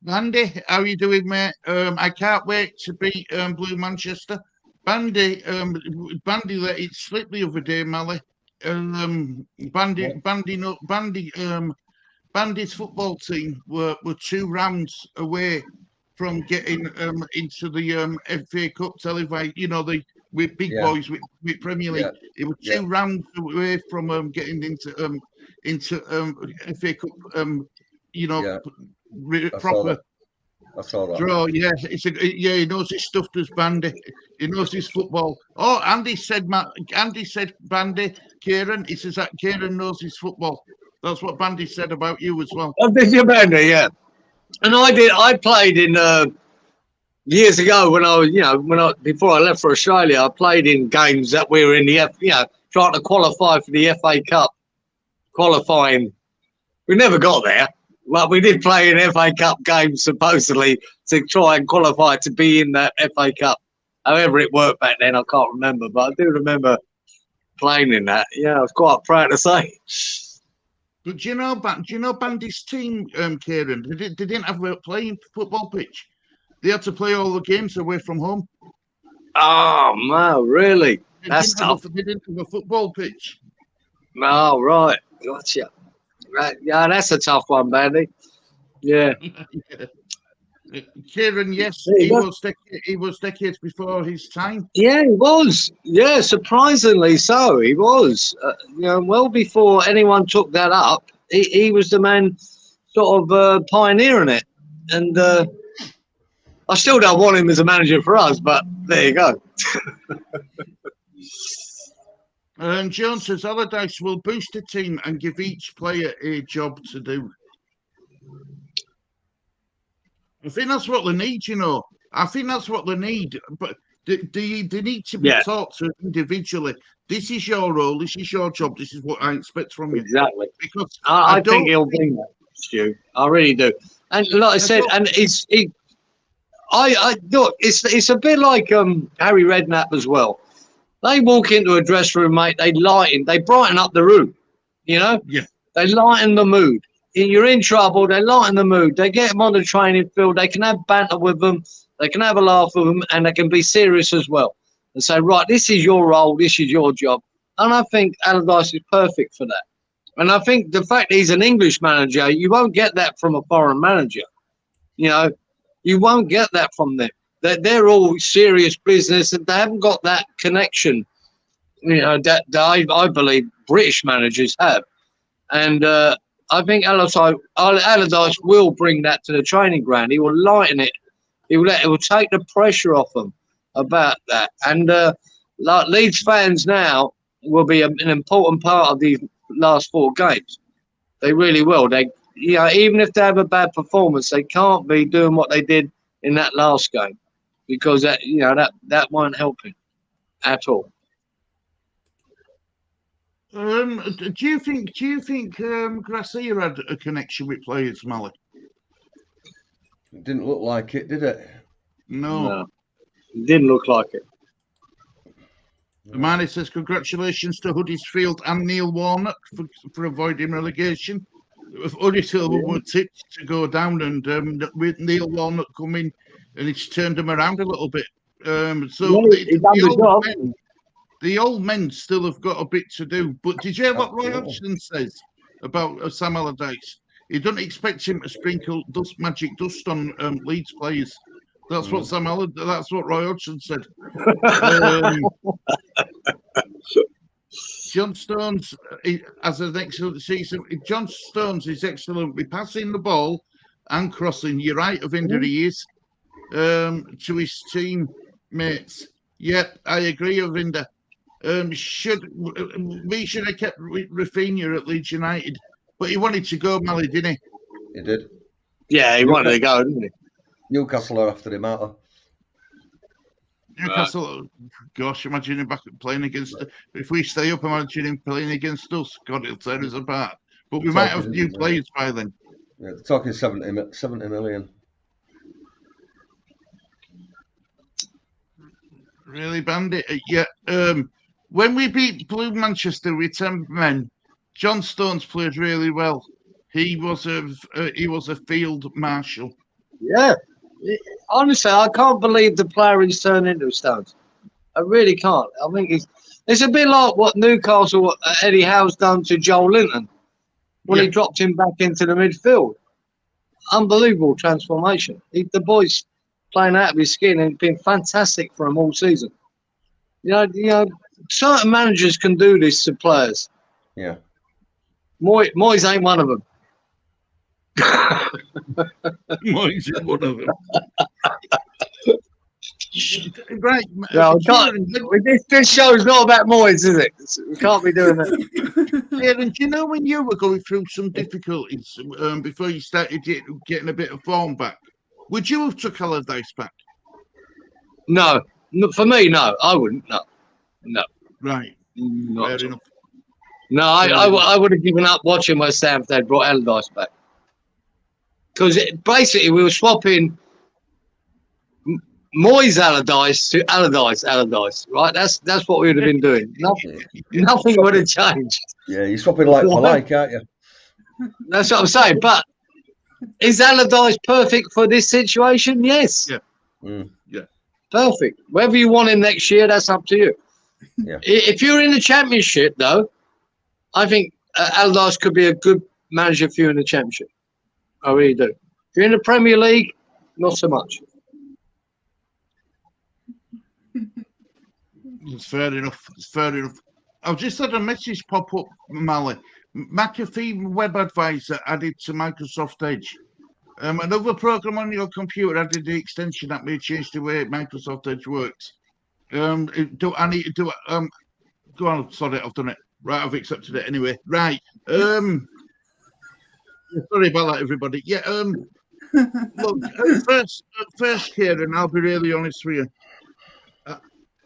Bandy, how you doing, mate? I can't wait to beat Blue Manchester. Bandy let it slip the other day, Mally. Bandy's football team were 2 rounds away from getting into the FA Cup televised. You know, with big boys with Premier League. It was 2 rounds away from getting into FA Cup. Proper. That's all right. Draw, yeah, he knows his stuff. Does Bandy? He knows his football. Oh, Andy said, Bandy, Kieran. He says that Kieran knows his football. That's what Bandy said about you as well. Oh, did you, Bandy? Yeah. And I played in years ago when I was, before I left for Australia, I played in games that we were in the trying to qualify for the FA Cup qualifying. We never got there. Well, we did play in FA Cup games, supposedly, to try and qualify to be in that FA Cup. However it worked back then, I can't remember. But I do remember playing in that. Yeah, I was quite proud to say. But do you know Bandy's team, Kieran? They didn't have a playing football pitch. They had to play all the games away from home. Oh, no, really? That's tough. They didn't have a football pitch. Oh, right. Gotcha. Right. Yeah, that's a tough one, Bandy. Yeah. Kieran, yes, he was decades before his time. Yeah, he was. Yeah, surprisingly so, he was. Well before anyone took that up, he was the man sort of pioneering it. And I still don't want him as a manager for us, but there you go. And John says Allardyce will boost the team and give each player a job to do. I think that's what they need, I think that's what they need. But they need to be taught to individually. This is your role. This is your job. This is what I expect from you. Exactly. Because I think he'll bring that, Stu. I really do. And like I said, and I look. It's a bit like Harry Redknapp as well. They walk into a dressing room, mate. They brighten up the room. Yeah. They lighten the mood. You're in trouble. They lighten the mood. They get them on the training field. They can have banter with them. They can have a laugh with them, and they can be serious as well. And say, right, this is your role. This is your job. And I think Allardyce is perfect for that. And I think the fact that he's an English manager, you won't get that from a foreign manager. You won't get that from them. They're all serious business, and they haven't got that connection, that I believe British managers have. And I think Allardyce will bring that to the training ground. He will lighten it. He will take the pressure off them about that. And like Leeds fans now will be an important part of these last 4 games. They really will. Even if they have a bad performance, they can't be doing what they did in that last game, because that won't help him at all. Do you think Gracia had a connection with players, Mally? It didn't look like it, did it? No. It didn't look like it. Manny says congratulations to Huddersfield and Neil Warnock for avoiding relegation. Huddersfield were tipped to go down, and with Neil Warnock coming, and it's turned them around a little bit. The old men still have got a bit to do. But did you hear what Roy Hodgson says about Sam Allardyce? He doesn't expect him to sprinkle magic dust on Leeds players. That's what that's what Roy Hodgson said. John Stones has an excellent season. John Stones is excellent with passing the ball and crossing. You're right, Avinder, he is, to his teammates. Yep, I agree, Avinder. We should have kept Rafinha at Leeds United, but he wanted to go, Mally, didn't he? He did. Yeah, he wanted to go, didn't he? Newcastle are after him, aren't they? Newcastle, gosh, imagine him back playing against. If we stay up, imagine him playing against us. God, it'll tear us apart. But we might have new players by then. Yeah, they're talking 70 million. Really, Bandit? Yeah. When we beat Blue Manchester with 10 men, John Stones played really well. He was a field marshal. Yeah. Honestly, I can't believe the player he's turned into, Stones. I really can't. I think it's a bit like what Newcastle Eddie Howe's done to Joel Linton when he dropped him back into the midfield. Unbelievable transformation. The boy's playing out of his skin and been fantastic for him all season. You know, certain managers can do this to players. Yeah. Moyes ain't one of them. Moyes is one of them. Right. No, this show is not about Moyes, is it? We can't be doing that. Yeah, and do you know when you were going through some difficulties before you started getting a bit of form back? Would you have took Allardyce back? No, for me, no, I wouldn't. No. Right. Not Fair enough. No, I would have given up watching West Ham if they'd brought Allardyce back. Because basically we were swapping Moyes Allardyce to Allardyce, right? That's what we would have been doing. Nothing would have changed. Yeah, you're swapping like for like, aren't you? That's what I'm saying. But is Allardyce perfect for this situation? Yes. Yeah. Yeah. Perfect. Whether you want him next year, that's up to you. Yeah. If you're in the Championship, though, I think Allardyce could be a good manager for you in the Championship. I really do. If you're in the Premier League, not so much. It's fair enough. I've just had a message pop up, Mally. McAfee Web Advisor added to Microsoft Edge. Another program on your computer added the extension that may change the way Microsoft Edge works. Do I need to do it? Go on, sorry, I've done it. Right, I've accepted it anyway. Right. Sorry about that, everybody. Yeah. Look, first, Kieran, I'll be really honest with you.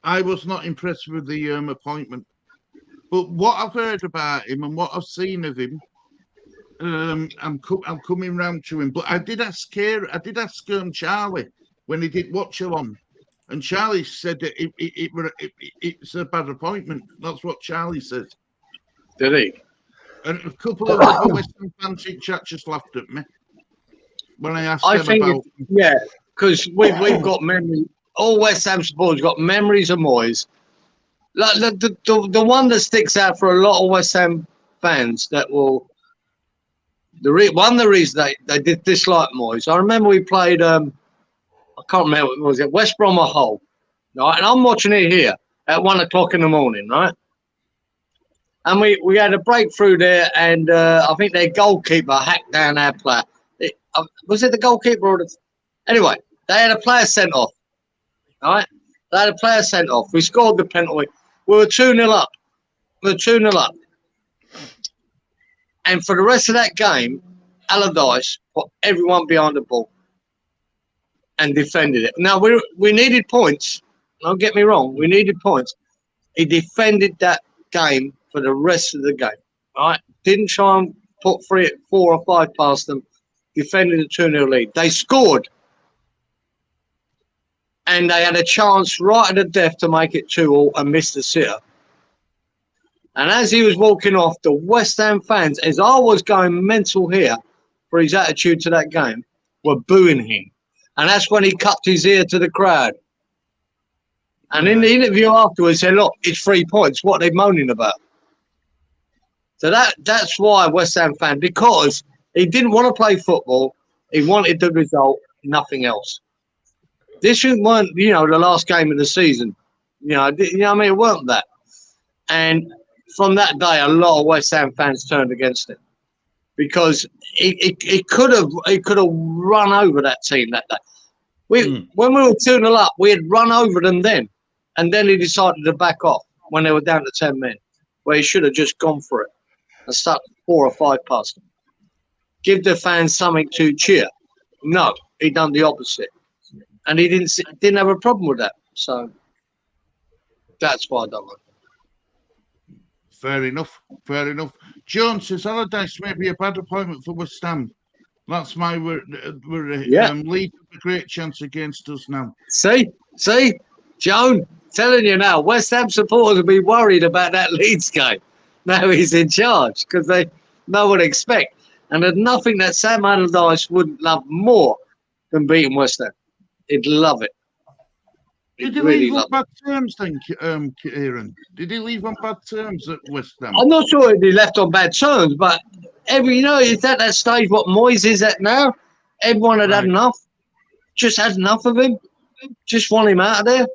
I was not impressed with the appointment, but what I've heard about him and what I've seen of him, I'm coming round to him. But I did ask Charlie when he did watch along, and Charlie said that it's a bad appointment. That's what Charlie said. Did he? And a couple of other Western fans in chat just laughed at me when I asked them about. Yeah, because we've got memory. All West Ham supporters got memories of Moyes. Like the one that sticks out for a lot of West Ham fans that will. One of the reasons they did dislike Moyes. I remember we played. I can't remember what was it, West Brom or Hull, right? And I'm watching it here at 1:00 in the morning, right? And we had a breakthrough there, and I think their goalkeeper hacked down our player. Was it the goalkeeper or the? Anyway, they had a player sent off. All right, they had a player sent off. We scored the penalty. We were 2-0 up. And for the rest of that game, Allardyce put everyone behind the ball and defended it. Now we needed points. Don't get me wrong, we needed points. He defended that game for the rest of the game. All right, didn't try and put 4 or 5 past them. Defended the 2-0 lead. They scored. And they had a chance right at the death to make it 2-2 and missed the sitter. And as he was walking off, the West Ham fans, as I was going mental here for his attitude to that game, were booing him. And that's when he cupped his ear to the crowd. And in the interview afterwards, he said, look, it's 3 points. What are they moaning about? So that's why West Ham fan, because he didn't want to play football. He wanted the result, nothing else. This weren't, the last game of the season. I mean, it weren't that. And from that day, a lot of West Ham fans turned against him because he could have run over that team that day. When we were 2-0 up, we had run over them then, and then he decided to back off when they were down to 10 men, where he should have just gone for it and stuck 4 or 5 past them. Give the fans something to cheer. No, he done the opposite. And he didn't have a problem with that. So that's why I don't like it. Fair enough. Jones says Allardyce may be a bad appointment for West Ham. That's my Leeds have a great chance against us now. See, Joan, telling you now, West Ham supporters will be worried about that Leeds game. Now he's in charge because no one expect. And there's nothing that Sam Allardyce wouldn't love more than beating West Ham. He'd love it. Did he leave on bad terms then, Kieran? Did he leave on bad terms at West Ham? I'm not sure if he left on bad terms, but it's at that stage what Moyes is at now. Everyone had had enough. Just had enough of him. Just want him out of there.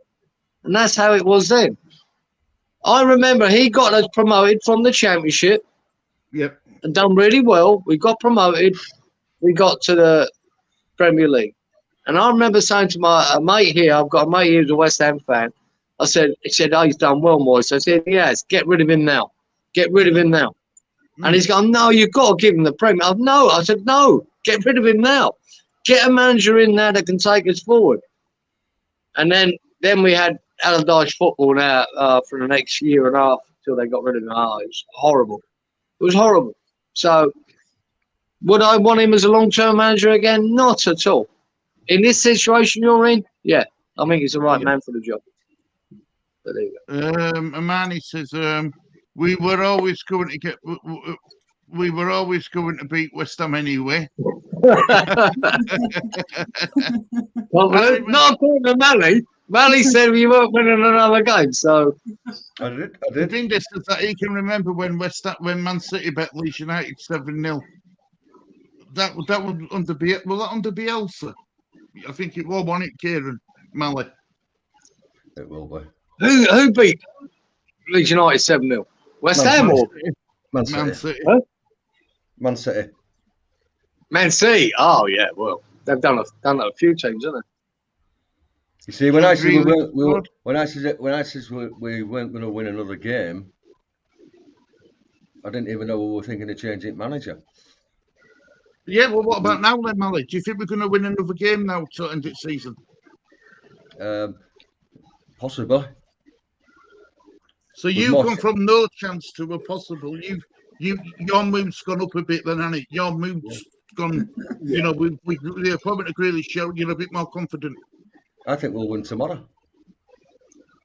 And that's how it was then. I remember he got us promoted from the Championship. Yep. And done really well. We got promoted. We got to the Premier League. And I remember saying to my mate here, I've got a mate here who's a West Ham fan. He said, oh, he's done well, Moyes. I said, yes, get rid of him now. Get rid of him now. And he's gone, no, you've got to give him the Premier. No, I said, no, get rid of him now. Get a manager in there that can take us forward. And then we had Allardyce football now for the next year and a half until they got rid of him. Oh, it was horrible. It was horrible. So would I want him as a long-term manager again? Not at all. In this situation you're in, yeah, I think he's the right man for the job. But there you go. Amani says, we were always going to beat West Ham anyway. Not according to Mally. Mally said we weren't winning another game, so I did. The thing is that he can remember when Man City bet Leeds United 7-0. That was under Bielsa. I think it was, wasn't it, Kieran? Mally. It will be. Who beat Leeds United 7-0? West Ham or Man City? Man City. Huh? Man City. Man City. Oh yeah, well they've done a few teams, haven't they? You see, when I said we weren't going to win another game, I didn't even know we were thinking of changing manager. Yeah, well, what about now then, Mally? Do you think we're going to win another game now to end the season? Possibly. So you've gone from no chance to a possible. Your mood's gone up a bit then, hasn't it? Your mood's gone. You know, the appointment of really showed you're a bit more confident. I think we'll win tomorrow.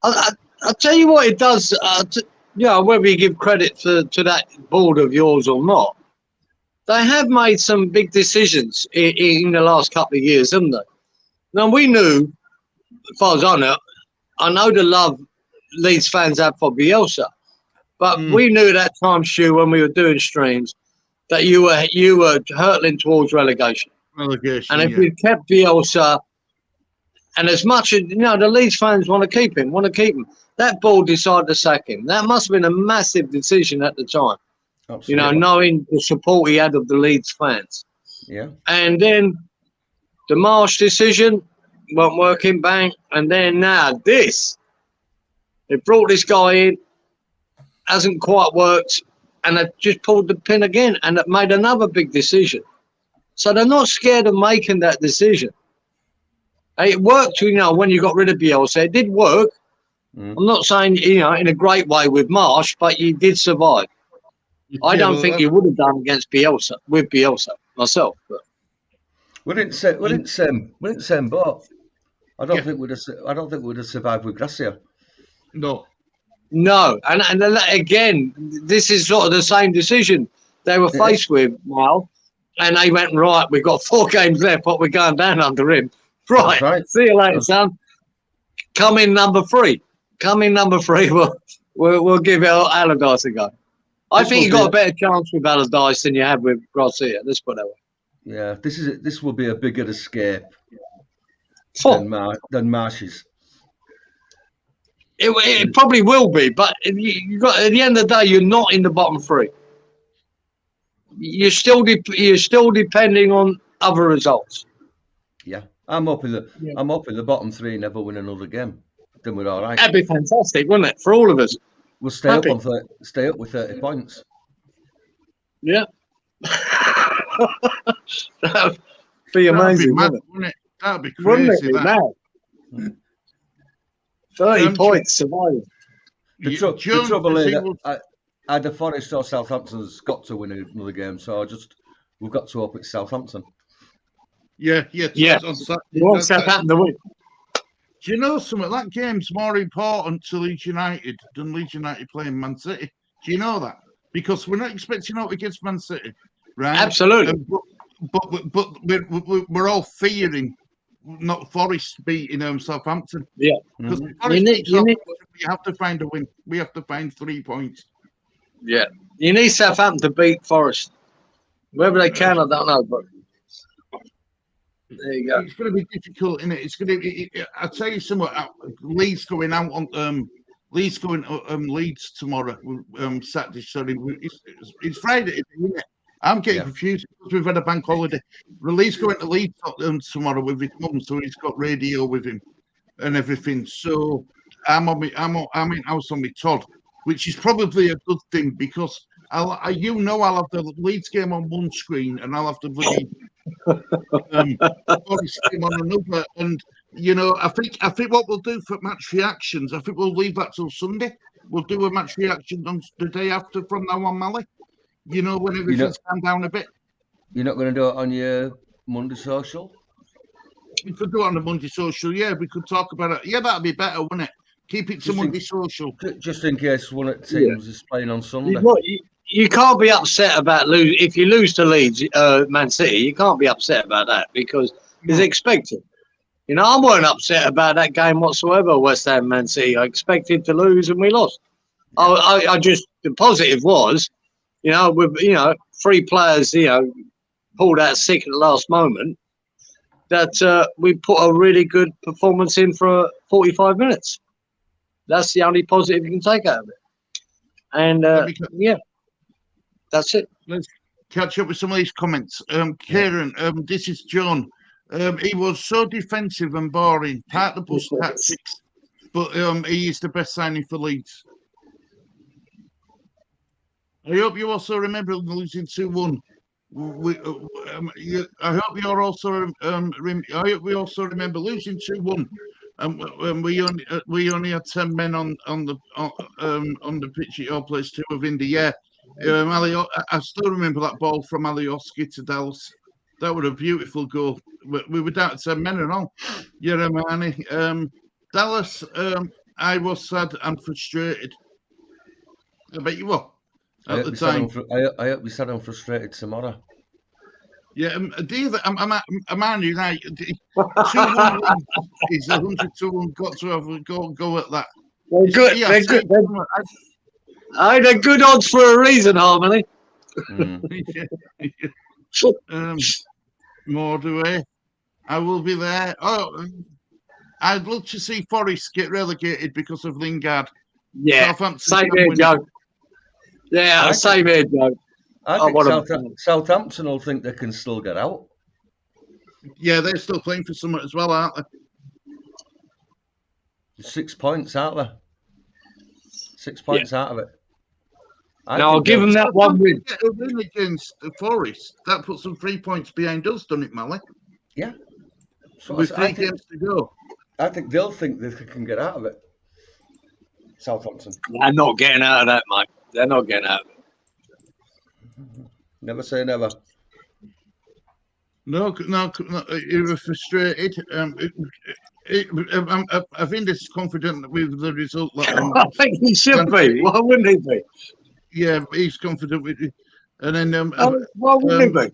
I'll tell you what it does. Whether you give credit to that board of yours or not, they have made some big decisions in the last couple of years, haven't they? Now, we knew, as far as I know the love Leeds fans have for Bielsa, but we knew at that time, Stu, when we were doing streams, that you were hurtling towards relegation. And if you kept Bielsa, and as much as, the Leeds fans want to keep him, that board decided to sack him. That must have been a massive decision at the time. Absolutely. Knowing the support he had of the Leeds fans. Yeah. And then the Marsh decision won't work in, bang. And then now this. They brought this guy in, hasn't quite worked, and they've just pulled the pin again and they've made another big decision. So they're not scared of making that decision. It worked, when you got rid of Bielsa. It did work. I'm not saying, in a great way with Marsh, but you did survive. I don't think you would have done against Bielsa with Bielsa myself. But we didn't say same boat. I don't think we'd have survived with Gracia. No, and again, this is sort of the same decision they were faced with now, and they went right. We've got 4 games left, but we're going down under him. Right. See you later, son. Come in number 3. We'll give Allardyce a go. I think you got a better chance with Allardyce than you have with Garcia. Let's put it that way. Yeah, this will be a bigger escape than Marsh's. It probably will be, but you got at the end of the day, you're not in the bottom 3. You're still depending on other results. Yeah, I'm up in the bottom 3. Never win another game. Then we're all right. That'd be fantastic, wouldn't it, for all of us? We'll stay up with 30 points. Yeah. That'd be amazing, wouldn't it? That'd be crazy. Wouldn't it be 30 points survival. The trouble is either Forest or Southampton's got to win another game, so we've got to hope it's Southampton. Yeah. On Saturday. You want Southampton to win. Do you know something? That game's more important to Leeds United than Leeds United playing Man City. Do you know that? Because we're not expecting out against Man City, right? Absolutely. But we're all fearing not Forest beating Southampton. Yeah. Because we have to find a win. We have to find 3 points. Yeah. You need Southampton to beat Forest. Whether they can, I don't know, but there you go. It's going to be difficult, isn't it? It's going to be. I'll tell you something. Leeds going out on Leeds going Leeds tomorrow. Saturday. Sorry, it's Friday, isn't it? I'm getting confused because we've had a bank holiday. Leeds going to Leeds tomorrow with his mum, so he's got radio with him and everything. So I'm in house on my Todd, which is probably a good thing because I'll have the Leeds game on one screen and I'll have the bloody Forest game on another. And I think what we'll do for match reactions, I think we'll leave that till Sunday. We'll do a match reaction on the day after from now on, Mally. When everything's calmed down a bit. You're not going to do it on your Monday social? We could do it on the Monday social, yeah. We could talk about it. Yeah, that'd be better, wouldn't it? Keep it to Monday social. Just in case one of the teams is playing on Sunday. You can't be upset about if you lose to Leeds, Man City. You can't be upset about that because it's expected. I weren't upset about that game whatsoever. West Ham, Man City. I expected to lose and we lost. I just the positive was, with 3 players, pulled out sick at the last moment. That we put a really good performance in for 45 minutes. That's the only positive you can take out of it. And that's it. Let's catch up with some of these comments. Kieran, this is John. He was so defensive and boring. Part of the bus tactics, but he is the best signing for Leeds. I hope you also remember losing 2-1. I hope you also. I hope we also remember losing 2-1. We only had 10 men on the pitch at your place too of India. Yeah, I still remember that ball from Alioski to Dallas. That was a beautiful goal. We were down to 10 men and all. Dallas. I was sad and frustrated. I bet you were. At the time, I hope you said I'm frustrated tomorrow. Yeah, I'm Man United. 2-1 is 100-1. Got to have a go at that. They're good. Yeah, they're good. They're good odds for a reason, Harmony. Mordaway, I will be there. Oh, I'd love to see Forest get relegated because of Lingard. Yeah, same here, Joe. Yeah, same here, Joe. I think Southampton will think they can still get out. Yeah, they're still playing for something as well, aren't they? 6 points, aren't they? 6 points out of it. I'll give them that one win. A win against the Forest. That puts them 3 points behind us, doesn't it, Mally? Yeah. So with 3 games to go. I think they'll think they can get out of it. Southampton. They're not getting out of that, mate. They're not getting out of it. Never say never. No, you were frustrated. I think it's confident with the result. I think he should be. Why wouldn't he be? Yeah, he's confident with it. And then, why wouldn't he be?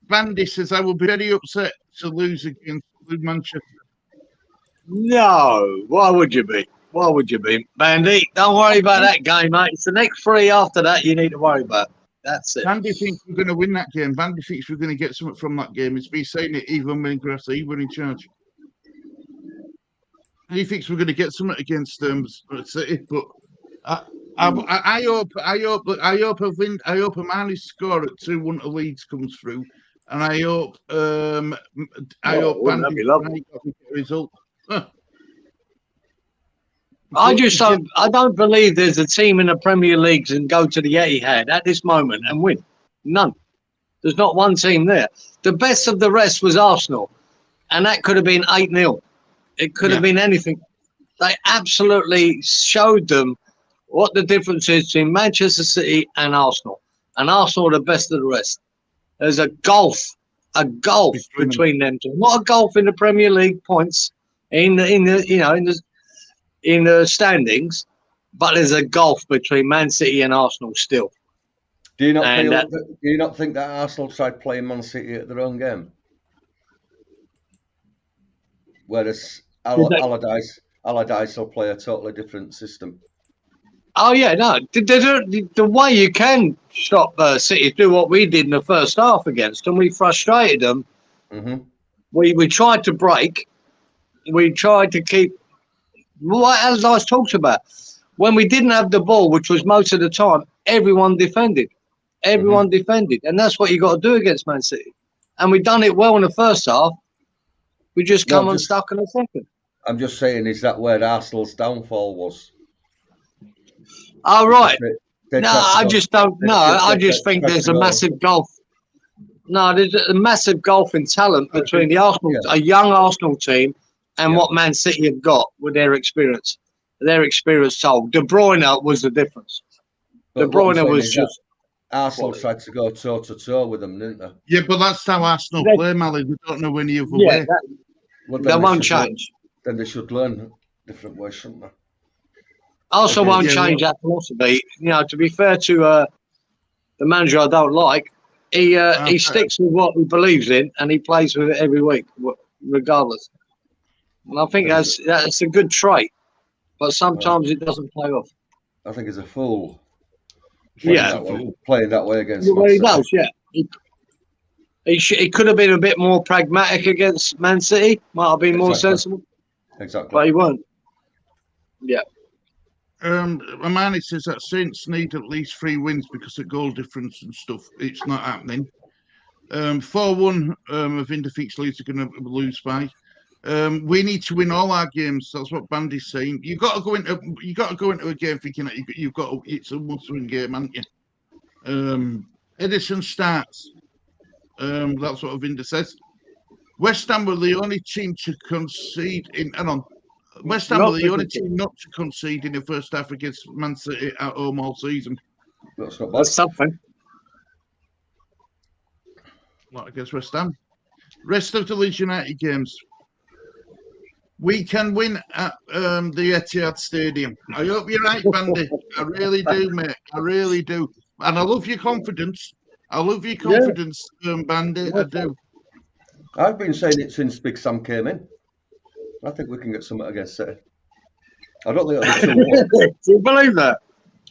Bandy says, I will be very upset to lose against Manchester. No, why would you be? Why would you be, Bandy? Don't worry about that game, mate. It's the next 3 after that you need to worry about. That's it. Bandy thinks we're going to win that game. Bandy thinks we're going to get something from that game. It's been saying it even when Grassi were in charge. He thinks we're going to get something against City, but I hope a Manly score at 2-1 to Leeds comes through, and I hope Bandy got a result. I don't believe there's a team in the Premier League and go to the Etihad at this moment and win. None. There's not one team there. The best of the rest was Arsenal, and that could have been 8-0. It could have been anything. They absolutely showed them what the difference is between Manchester City and Arsenal. And Arsenal are the best of the rest. There's a gulf a gulf between them two. Not a gulf in the Premier League points in the standings, but there's a gulf between Man City and Arsenal still. Do you not think that Arsenal tried playing Man City at their own game? Whereas Allardyce will play a totally different system. Oh yeah, no. The way you can stop City do what we did in the first half against them, we frustrated them. Mm-hmm. We tried to break. We tried to keep what Allardyce talks about. When we didn't have the ball, which was most of the time, everyone defended. Everyone defended, and that's what you got to do against Man City. And we done it well in the first half. We just come unstuck in the second. I'm just saying, is that where Arsenal's downfall was? Oh, right. I just don't know. I just think there's a massive gulf. No, there's a massive gulf in talent between the Arsenal, a young Arsenal team, and what Man City have got with their experience. Their experience told. De Bruyne was the difference. De Bruyne was just. Arsenal tried to go toe-to-toe with them, didn't they? Yeah, but that's how Arsenal play, Mally. We don't know any other way. That won't change. Then they should learn different ways, shouldn't they? Also won't change that philosophy. To be fair to the manager I don't like, he sticks with what he believes in and he plays with it every week, regardless. And I think that's a good trait, but sometimes it doesn't play off. I think he's a fool. Playing that way against. Well, he does, yeah. He could have been a bit more pragmatic against Man City. Might have been more sensible. Exactly. But he won't. Yeah. Amani says that Saints need at least 3 wins because of goal difference and stuff. It's not happening. 4-1 of defeats Leeds are going to lose by. We need to win all our games. That's what Bandy's saying. You got to go into a game thinking that it's a must-win game, haven't you? Edison starts. That's what Vinda says. West Ham were the only team to concede in. Hang on. West Ham were the only team not to concede in the first half against Man City at home all season. That's not bad. That's something. Not against West Ham. Rest of the Leeds United games. We can win at the Etihad Stadium. I hope you're right, Bandy. I really do, mate. I really do. And I love your confidence. Bandy. I do. I've been saying it since Big Sam came in. I think we can get something against City. I don't think it'll be 2-1. Do you believe that?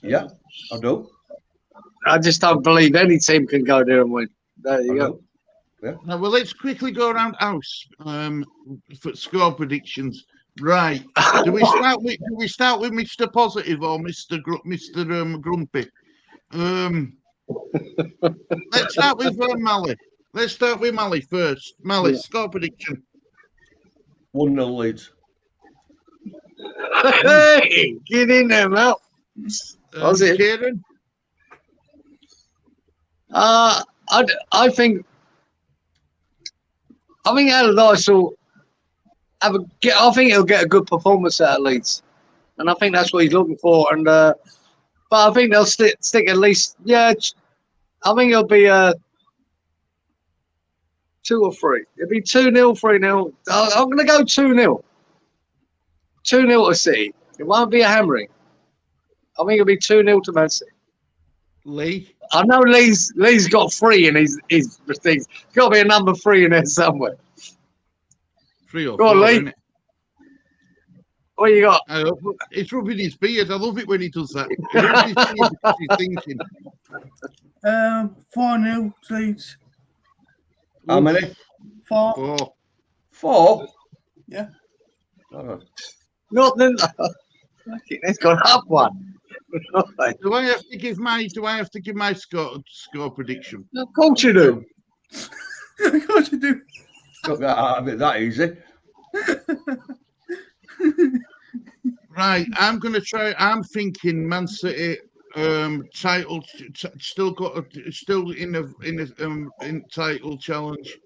Yeah, I do. I just don't believe any team can go there and win. There you go. Yeah. Now, well, let's quickly go around house for score predictions. Right. Do we start with Mr. Positive or Mr. Grumpy? Let's start with Mally. Let's start with Mally first. Mally, score prediction. 1-0 Leeds. Hey, get in there, Mal. Kieran? I think Allardyce will I think he'll get a good performance out of Leeds, and I think that's what he's looking for. And but I think they'll stick at least. Yeah, I think it'll be 2 or 3. It'll be 2-0, 3-0. I'm going to go 2-0. 2-0 to City. It won't be a hammering. I think it'll be 2-0 to Man City. Lee? I know Lee's got 3 in his things. There's got to be a number 3 in there somewhere. 3 or 4, Go on, Lee. isn't it? What you got? It's rubbing his beard. I love it when he does that. He rubs his beard because he's thinking. 4-0 Leeds. How many? 4. 4? Yeah. Not then. It's gone up 1. Do I have to give my score prediction? Of course you do. Of course you do. Got that out of it that easy. Right, I'm going to try. I'm thinking Man City title still in title challenge.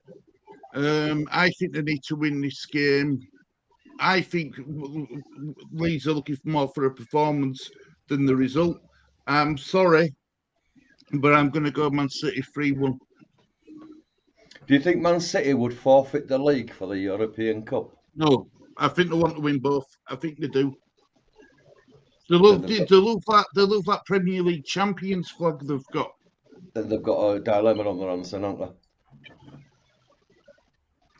I think they need to win this game. I think Leeds are looking more for a performance than the result. I'm sorry, but I'm going to go Man City 3-1. Do you think Man City would forfeit the league for the European Cup? No, I think they want to win both. I think they do. They love that Premier League champions flag they've got. Then they've got a dilemma on their hands, haven't they?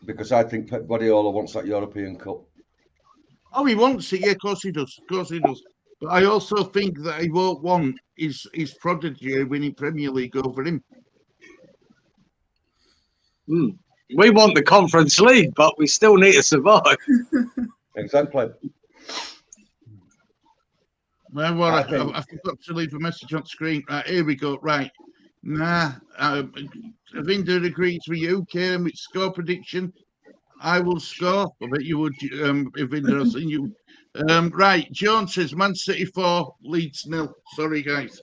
Because I think Pep Guardiola wants that European Cup. Oh, he wants it. Yeah, of course he does. Of course he does. But I also think that he won't want his prodigy winning Premier League over him. We want the Conference League, but we still need to survive. Exactly. Well, I forgot to leave a message on screen. Right, here we go. Right. Avinder agrees with you, Kieran, with score prediction. I will score. I bet you would, Avinder. I've seen you. Right. John says Man City 4, Leeds 0. Sorry, guys.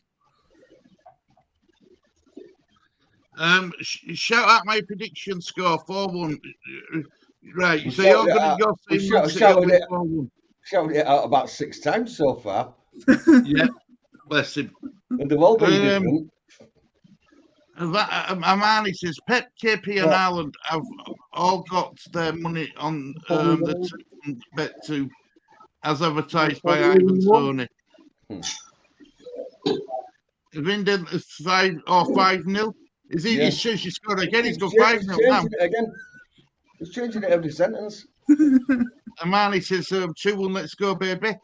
Shout out my prediction score 4-1. Right. So you're saying Man City 4-1. Shouted it out about 6 times so far. Yeah. Bless him. And they've all been different. Amani says Pep, KP, and Ireland have all got their money on the Bet2 as advertised by Ivan Toney. Avinder 5-0. Is he? Yeah. He says you scored again. He's got 5-0 now. He's changing it every sentence. Amani says 2-1. Let's go, baby.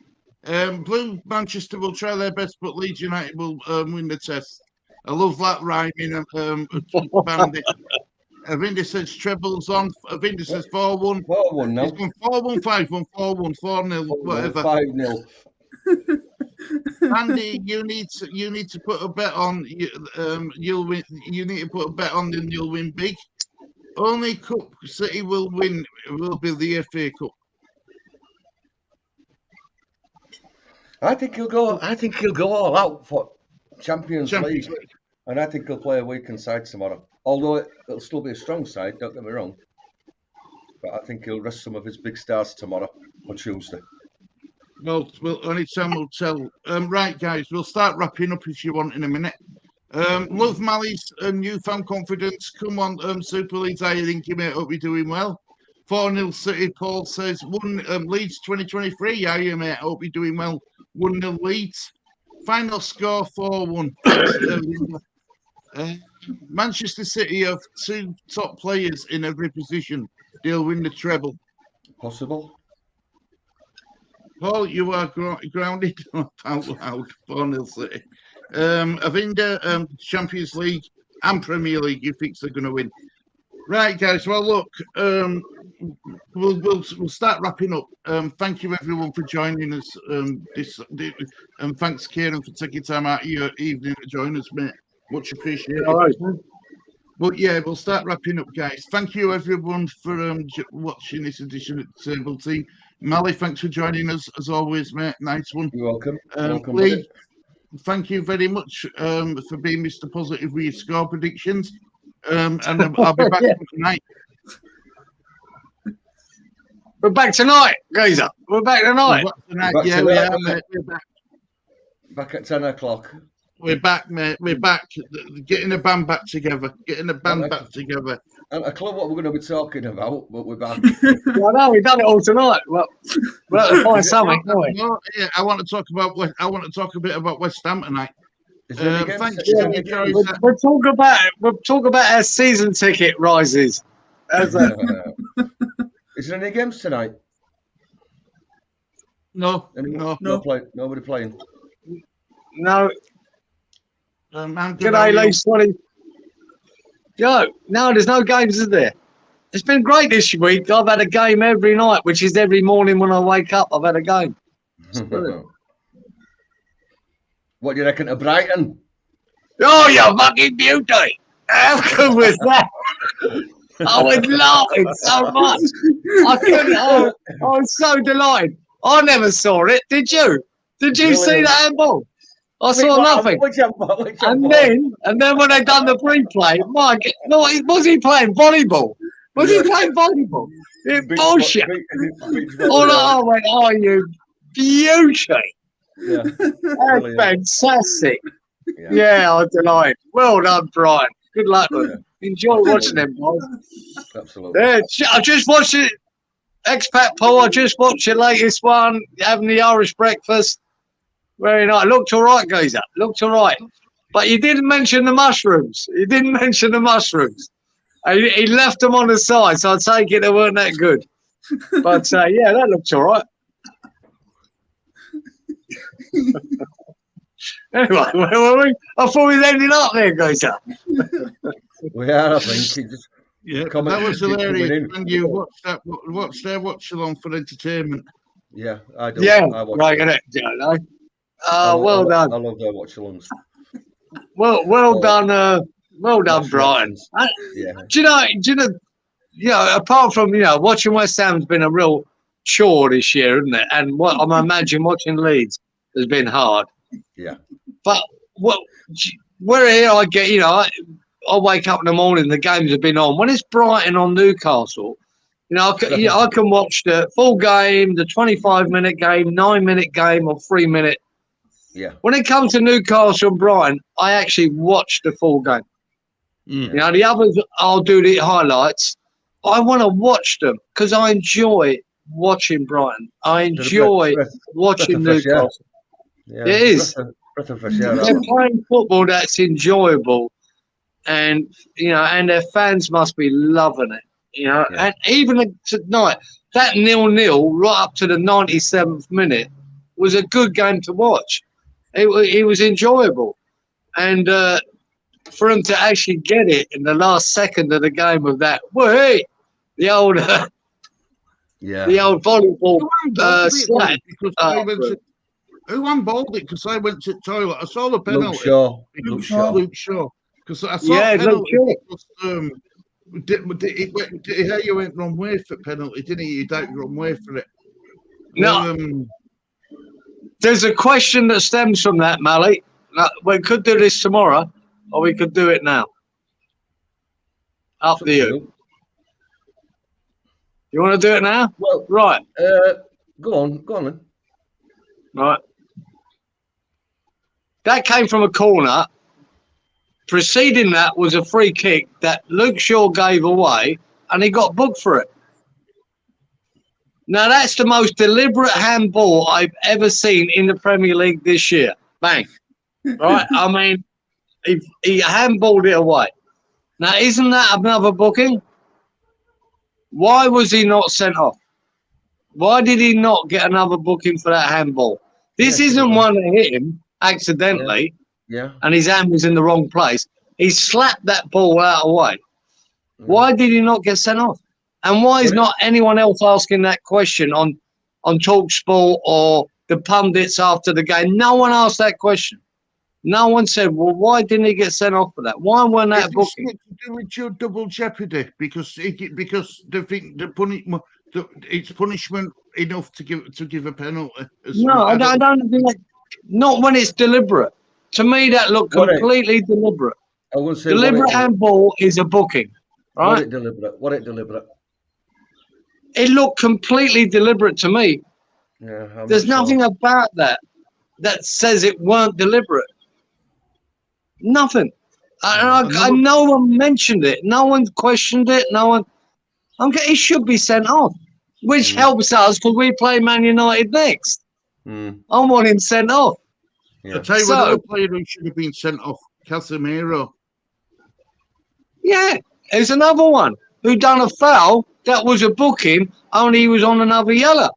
Blue Manchester will try their best, but Leeds United will win the test. I love that rhyming. Bandit. Avinder says trebles on. Avinder says 4-1. 4-1 now. He's gone 4-1, 5-1, 4-1, 4-0, whatever. 5-0. Andy, you need to put a bet on. You'll win. You need to put a bet on, and you'll win big. Only cup City will win will be the FA Cup. I think he'll go all out for Champions League. And I think he'll play a weakened side tomorrow. Although it'll still be a strong side, don't get me wrong. But I think he'll rest some of his big stars tomorrow or Tuesday. Well, only time will tell. Right, guys, we'll start wrapping up if you want in a minute. Love Mali's newfound confidence. Come on, Super Leeds, I think you mate. Hope you're doing well. 4-0 City, Paul says. 1 Leeds 2023. Yeah, you mate. Hope you're doing well. 1-0 Leeds. Final score 4-1. Manchester City have 2 top players in every position. They'll win the treble. Possible. Paul, you are grounded out loud. 4-0 City. Avinder, Champions League and Premier League, you think they're going to win. Right, guys. Well, look, we'll start wrapping up. Thank you, everyone, for joining us. And thanks, Kieran, for taking time out of your evening to join us, mate. Much appreciated. All right, man. But yeah, we'll start wrapping up, guys. Thank you, everyone, for watching this edition of the Table Team. Mally, thanks for joining us as always, mate. Nice one. You're welcome. Welcome, Lee, thank you very much for being Mr. Positive with your score predictions. And I'll be back tonight. We're back tonight, Gazer. We're back tonight. Yeah, we are, mate. We're back. Back at 10 o'clock. We're back, mate. We're back. Getting a band back together. Back together. And a clue what we're going to be talking about, but we're back. Well, no, we've done it all tonight. Well, we'll have to find something, haven't we? Yeah, I want to talk a bit about West Ham tonight. Thanks. Yeah, we'll talk about our season ticket rises. Is there any games tonight? No. Nobody playing. No. G'day, Leeds 20. Yo, no, there's no games, is there? It's been great this week. I've had a game every night, which is every morning when I wake up. I've had a game. What do you reckon to Brighton? Oh, you fucking beauty! How good was that? I was laughing so much. I couldn't. I was so delighted. I never saw it. Did you? Did you see that handball? I saw nothing. And then when they done the replay, was he playing volleyball? Was he playing volleyball? Bullshit. I went, oh, you beauty. Yeah. That's fantastic. Yeah, I'm delighted. Well done, Brian. Good luck with it. Enjoy watching them, boys. Absolutely. Yeah, I just watched it. Expat Paul, I just watched your latest one, having the Irish breakfast. Very nice. Looked all right, geezer. Looked all right. But you didn't mention the mushrooms. You didn't mention the mushrooms. He left them on the side, so I take it they weren't that good. But, yeah, that looks all right. Anyway, where were we? I thought we was ending up there, geezer. We are, I think. Yeah, that was hilarious when you watched that. Watch their watch along for entertainment. Yeah, I do. Yeah, I watch right, it. well done. I love their watch alongs. Well done. Well done, Brian. Yeah. Do you know? Apart from watching West Ham's been a real chore this year, isn't it? And what I imagine watching Leeds has been hard. Yeah. But where here I get, I wake up in the morning, the games have been on. When it's Brighton on Newcastle, I can watch the full game, the 25-minute game, 9-minute game, or 3-minute. Yeah. When it comes to Newcastle and Brighton, I actually watch the full game. Mm. The others, I'll do the highlights. I want to watch them because I enjoy watching Brighton. I enjoy watching Newcastle. Yeah. It is. Breath of fresh air. They're playing football that's enjoyable, and and their fans must be loving it. Yeah. And even tonight, that 0-0 right up to the 97th minute was a good game to watch. It was enjoyable, and for them to actually get it in the last second of the game of that, the old volleyball slap. Who unballed it? Because I went to the toilet. I saw the penalty. Luke Shaw. Because I saw penalty. Because, you went wrong way for penalty, didn't you? You don't wrong way for it. No. There's a question that stems from that, Mally. We could do this tomorrow, or we could do it now. Up to you. You want to do it now? Well, right. Go on then. Right. That came from a corner. Preceding that was a free kick that Luke Shaw gave away, and he got booked for it. Now, that's the most deliberate handball I've ever seen in the Premier League this year. Bang. Right? I mean, he handballed it away. Now, isn't that another booking? Why was he not sent off? Why did he not get another booking for that handball? This isn't one that hit him accidentally, and his hand was in the wrong place. He slapped that ball out of the way. Why did he not get sent off? And why is not anyone else asking that question on TalkSport or the pundits after the game? No one asked that question. No one said, well, why didn't he get sent off for that? Why weren't that booking? It's to do with your double jeopardy because they think it's punishment enough to give a penalty. No, I don't think that. Not when it's deliberate. To me, that looked completely deliberate. I would say deliberate handball is a booking, right? What it deliberate? It looked completely deliberate to me. Yeah, there's nothing about that says it weren't deliberate. Nothing. No one mentioned it. No one questioned it. No one. It should be sent off, which helps us because we play Man United next. I want him sent off. Yeah. I'll tell you another player who should have been sent off, Casemiro. Yeah, there's another one who done a foul that was a booking, only he was on another yellow.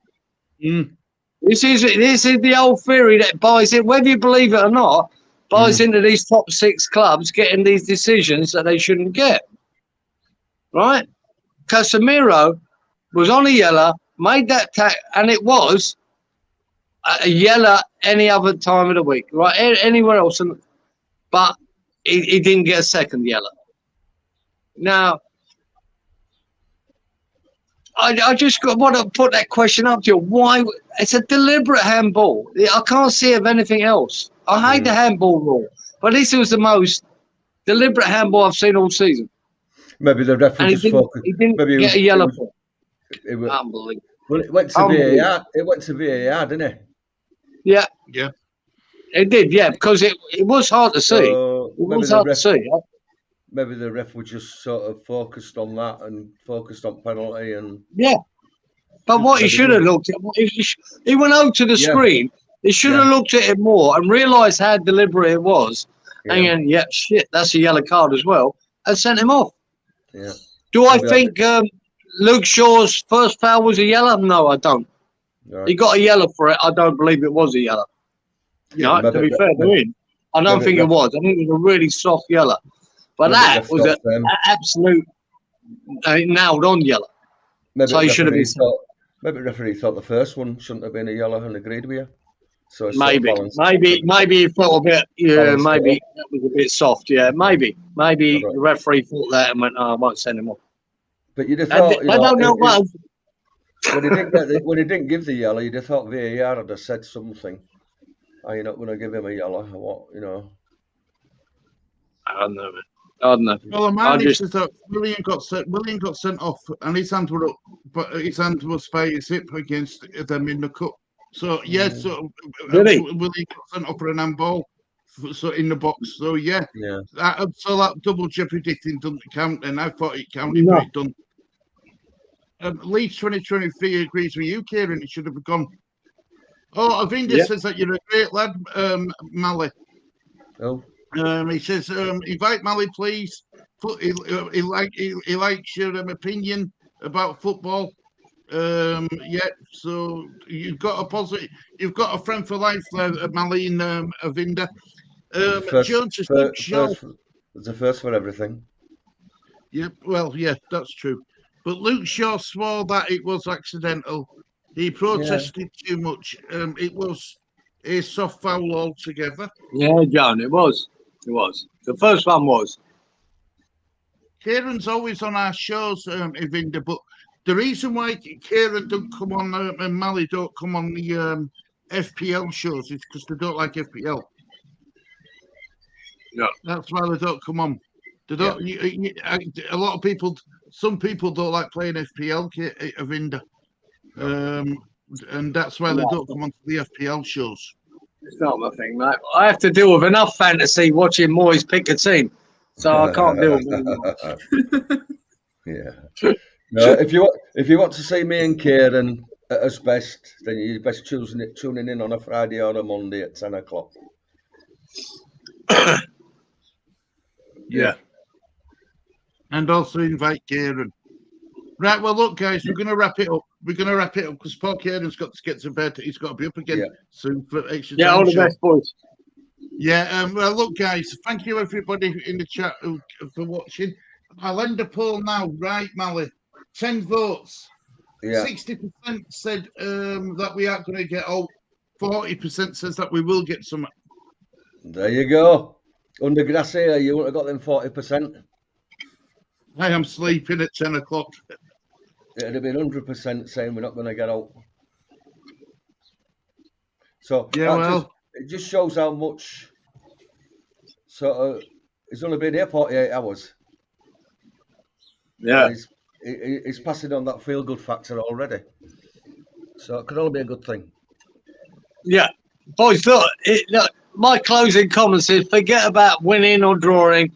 This is the old theory that buys it, whether you believe it or not, buys into these top 6 clubs getting these decisions that they shouldn't get. Right? Casemiro was on a yellow, made that tack, and it was a yellow any other time of the week, right? Anywhere else. But he didn't get a second yellow. Now, I just want to put that question up to you. Why? It's a deliberate handball. I can't see of anything else. I hate the handball rule, but this was the most deliberate handball I've seen all season. Maybe the referee just focused. He didn't get a yellow for it. Unbelievable. Well, it went to VAR. It went to VAR, didn't it? Yeah. Yeah. It did, yeah, because it was hard to see. It was hard to see. maybe the ref was just sort of focused on that and focused on penalty and But what he should have looked at, he went out to the screen. He should have looked at it more and realised how deliberate it was. And shit, that's a yellow card as well, and sent him off. Yeah. Do I think Luke Shaw's first foul was a yellow? No, I don't. Right. He got a yellow for it. I don't believe it was a yellow. Yeah, to be fair to him, I don't think it was. I think it was a really soft yellow. But that was an absolute nailed on yellow. So he should have been. Maybe the referee thought the first one shouldn't have been a yellow and agreed with you. So maybe he felt a bit. Yeah, maybe that was a bit soft. Yeah, maybe the referee thought that and went, "Oh, I won't send him off." But you'd have thought. I don't know what. When he didn't give the yellow, you'd have thought VAR had said something. Are you not going to give him a yellow or what? You know. I don't know. Well, the man is that William got sent off, and his hands were up, but his hands were by his hip against them in the cup. So William got sent off for an handball, so in the box. So that double jeopardy thing doesn't count. And I thought it counted, but it done. Leeds 2023 agrees with you, Kieran. It should have gone. Oh, Avinda says that you're a great lad, Mally. Oh. He says, invite Mally, please. He likes your opinion about football. So you've got a friend for life there, Mally and Avinda. Jones is There's a first for everything. That's true. But Luke Shaw swore that it was accidental. He protested too much. It was a soft foul altogether. Yeah, John, it was. It was. The first one was. Kieran's always on our shows, Evinda, but the reason why Kieran don't come on and Mally don't come on the FPL shows is because they don't like FPL. Yeah. That's why they don't come on. They don't. A lot of people, some people don't like playing FPL, Evinda. And that's why they don't come on to the FPL shows. It's not my thing, mate. I have to deal with enough fantasy watching Moyes pick a team, so I can't deal with it. No, if you want to see me and Kieran at us best, then you're best tuning in on a Friday or a Monday at 10 o'clock. Yeah. And also invite Kieran. Right, well, look, guys, we're going to wrap it up. Because Paul Kieran's got to get to bed. He's got to be up again soon for extra time. All the best, boys. Yeah, well, look, guys, thank you, everybody in the chat for watching. I'll end the poll now. Right, Mally. 10 votes. 60% said that we aren't going to get out. 40% says that we will get some. There you go. Under grass here, you wouldn't have got them 40%. I am sleeping at 10 o'clock. It'd have been 100% saying we're not going to get out. So it just shows how much. So it's only been here 48 hours. Yeah, he's passing on that feel-good factor already. So it could only be a good thing. Yeah, boys, look. My closing comments is: forget about winning or drawing.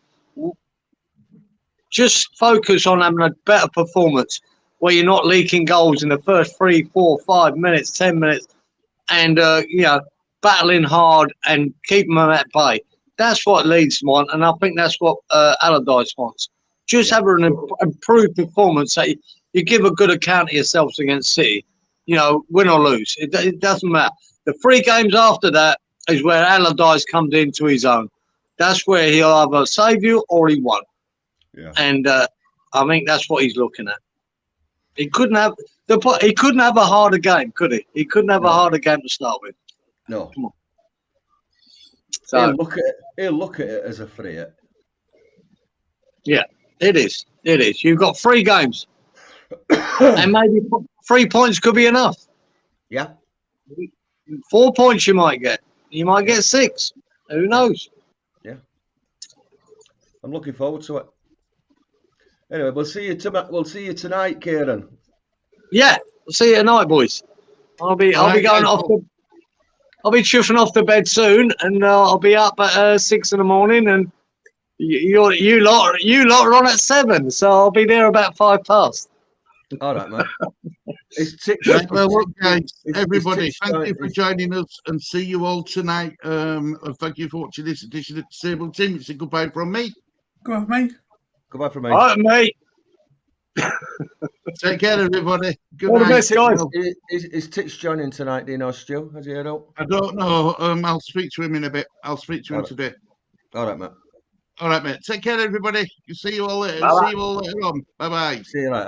Just focus on having a better performance where you're not leaking goals in the first 3, 4, 5 minutes, 10 minutes, and battling hard and keeping them at bay. That's what Leeds want, and I think that's what Allardyce wants. Just have an improved performance that you give a good account of yourselves against City. Win or lose, it doesn't matter. The 3 games after that is where Allardyce comes into his own. That's where he'll either save you or he won't. Yeah. And I think that's what he's looking at. He couldn't have a harder game, could he? He couldn't have a harder game to start with. No. Come on. So he'll look at it as a free hit. Yeah, it is. It is. You've got 3 games, and maybe 3 points could be enough. Yeah. 4 points you might get. You might get 6. Who knows? Yeah. I'm looking forward to it. Anyway, we'll see you tonight, Kieran. Yeah, we'll see you tonight, boys. I'll be going off. I'll be chuffing off the bed soon, and I'll be up at 6 in the morning, and You lot are on at 7, so I'll be there about 5 past. All right, mate. Right, well, look, guys, everybody, thank you for joining us, and see you all tonight. And thank you for watching this edition of the Disabled Team. It's a goodbye from me. Goodbye, mate. Goodbye from me. All right, mate. Take care, everybody. Good All night. the best, guys. Is Titch joining tonight? Do you know, Stu? Has he heard out? I don't know. I'll speak to him in a bit. I'll speak to him today. All right, mate. All right, mate. Take care, everybody. See you all later. Bye-bye. See you all later on. Bye bye. See you later.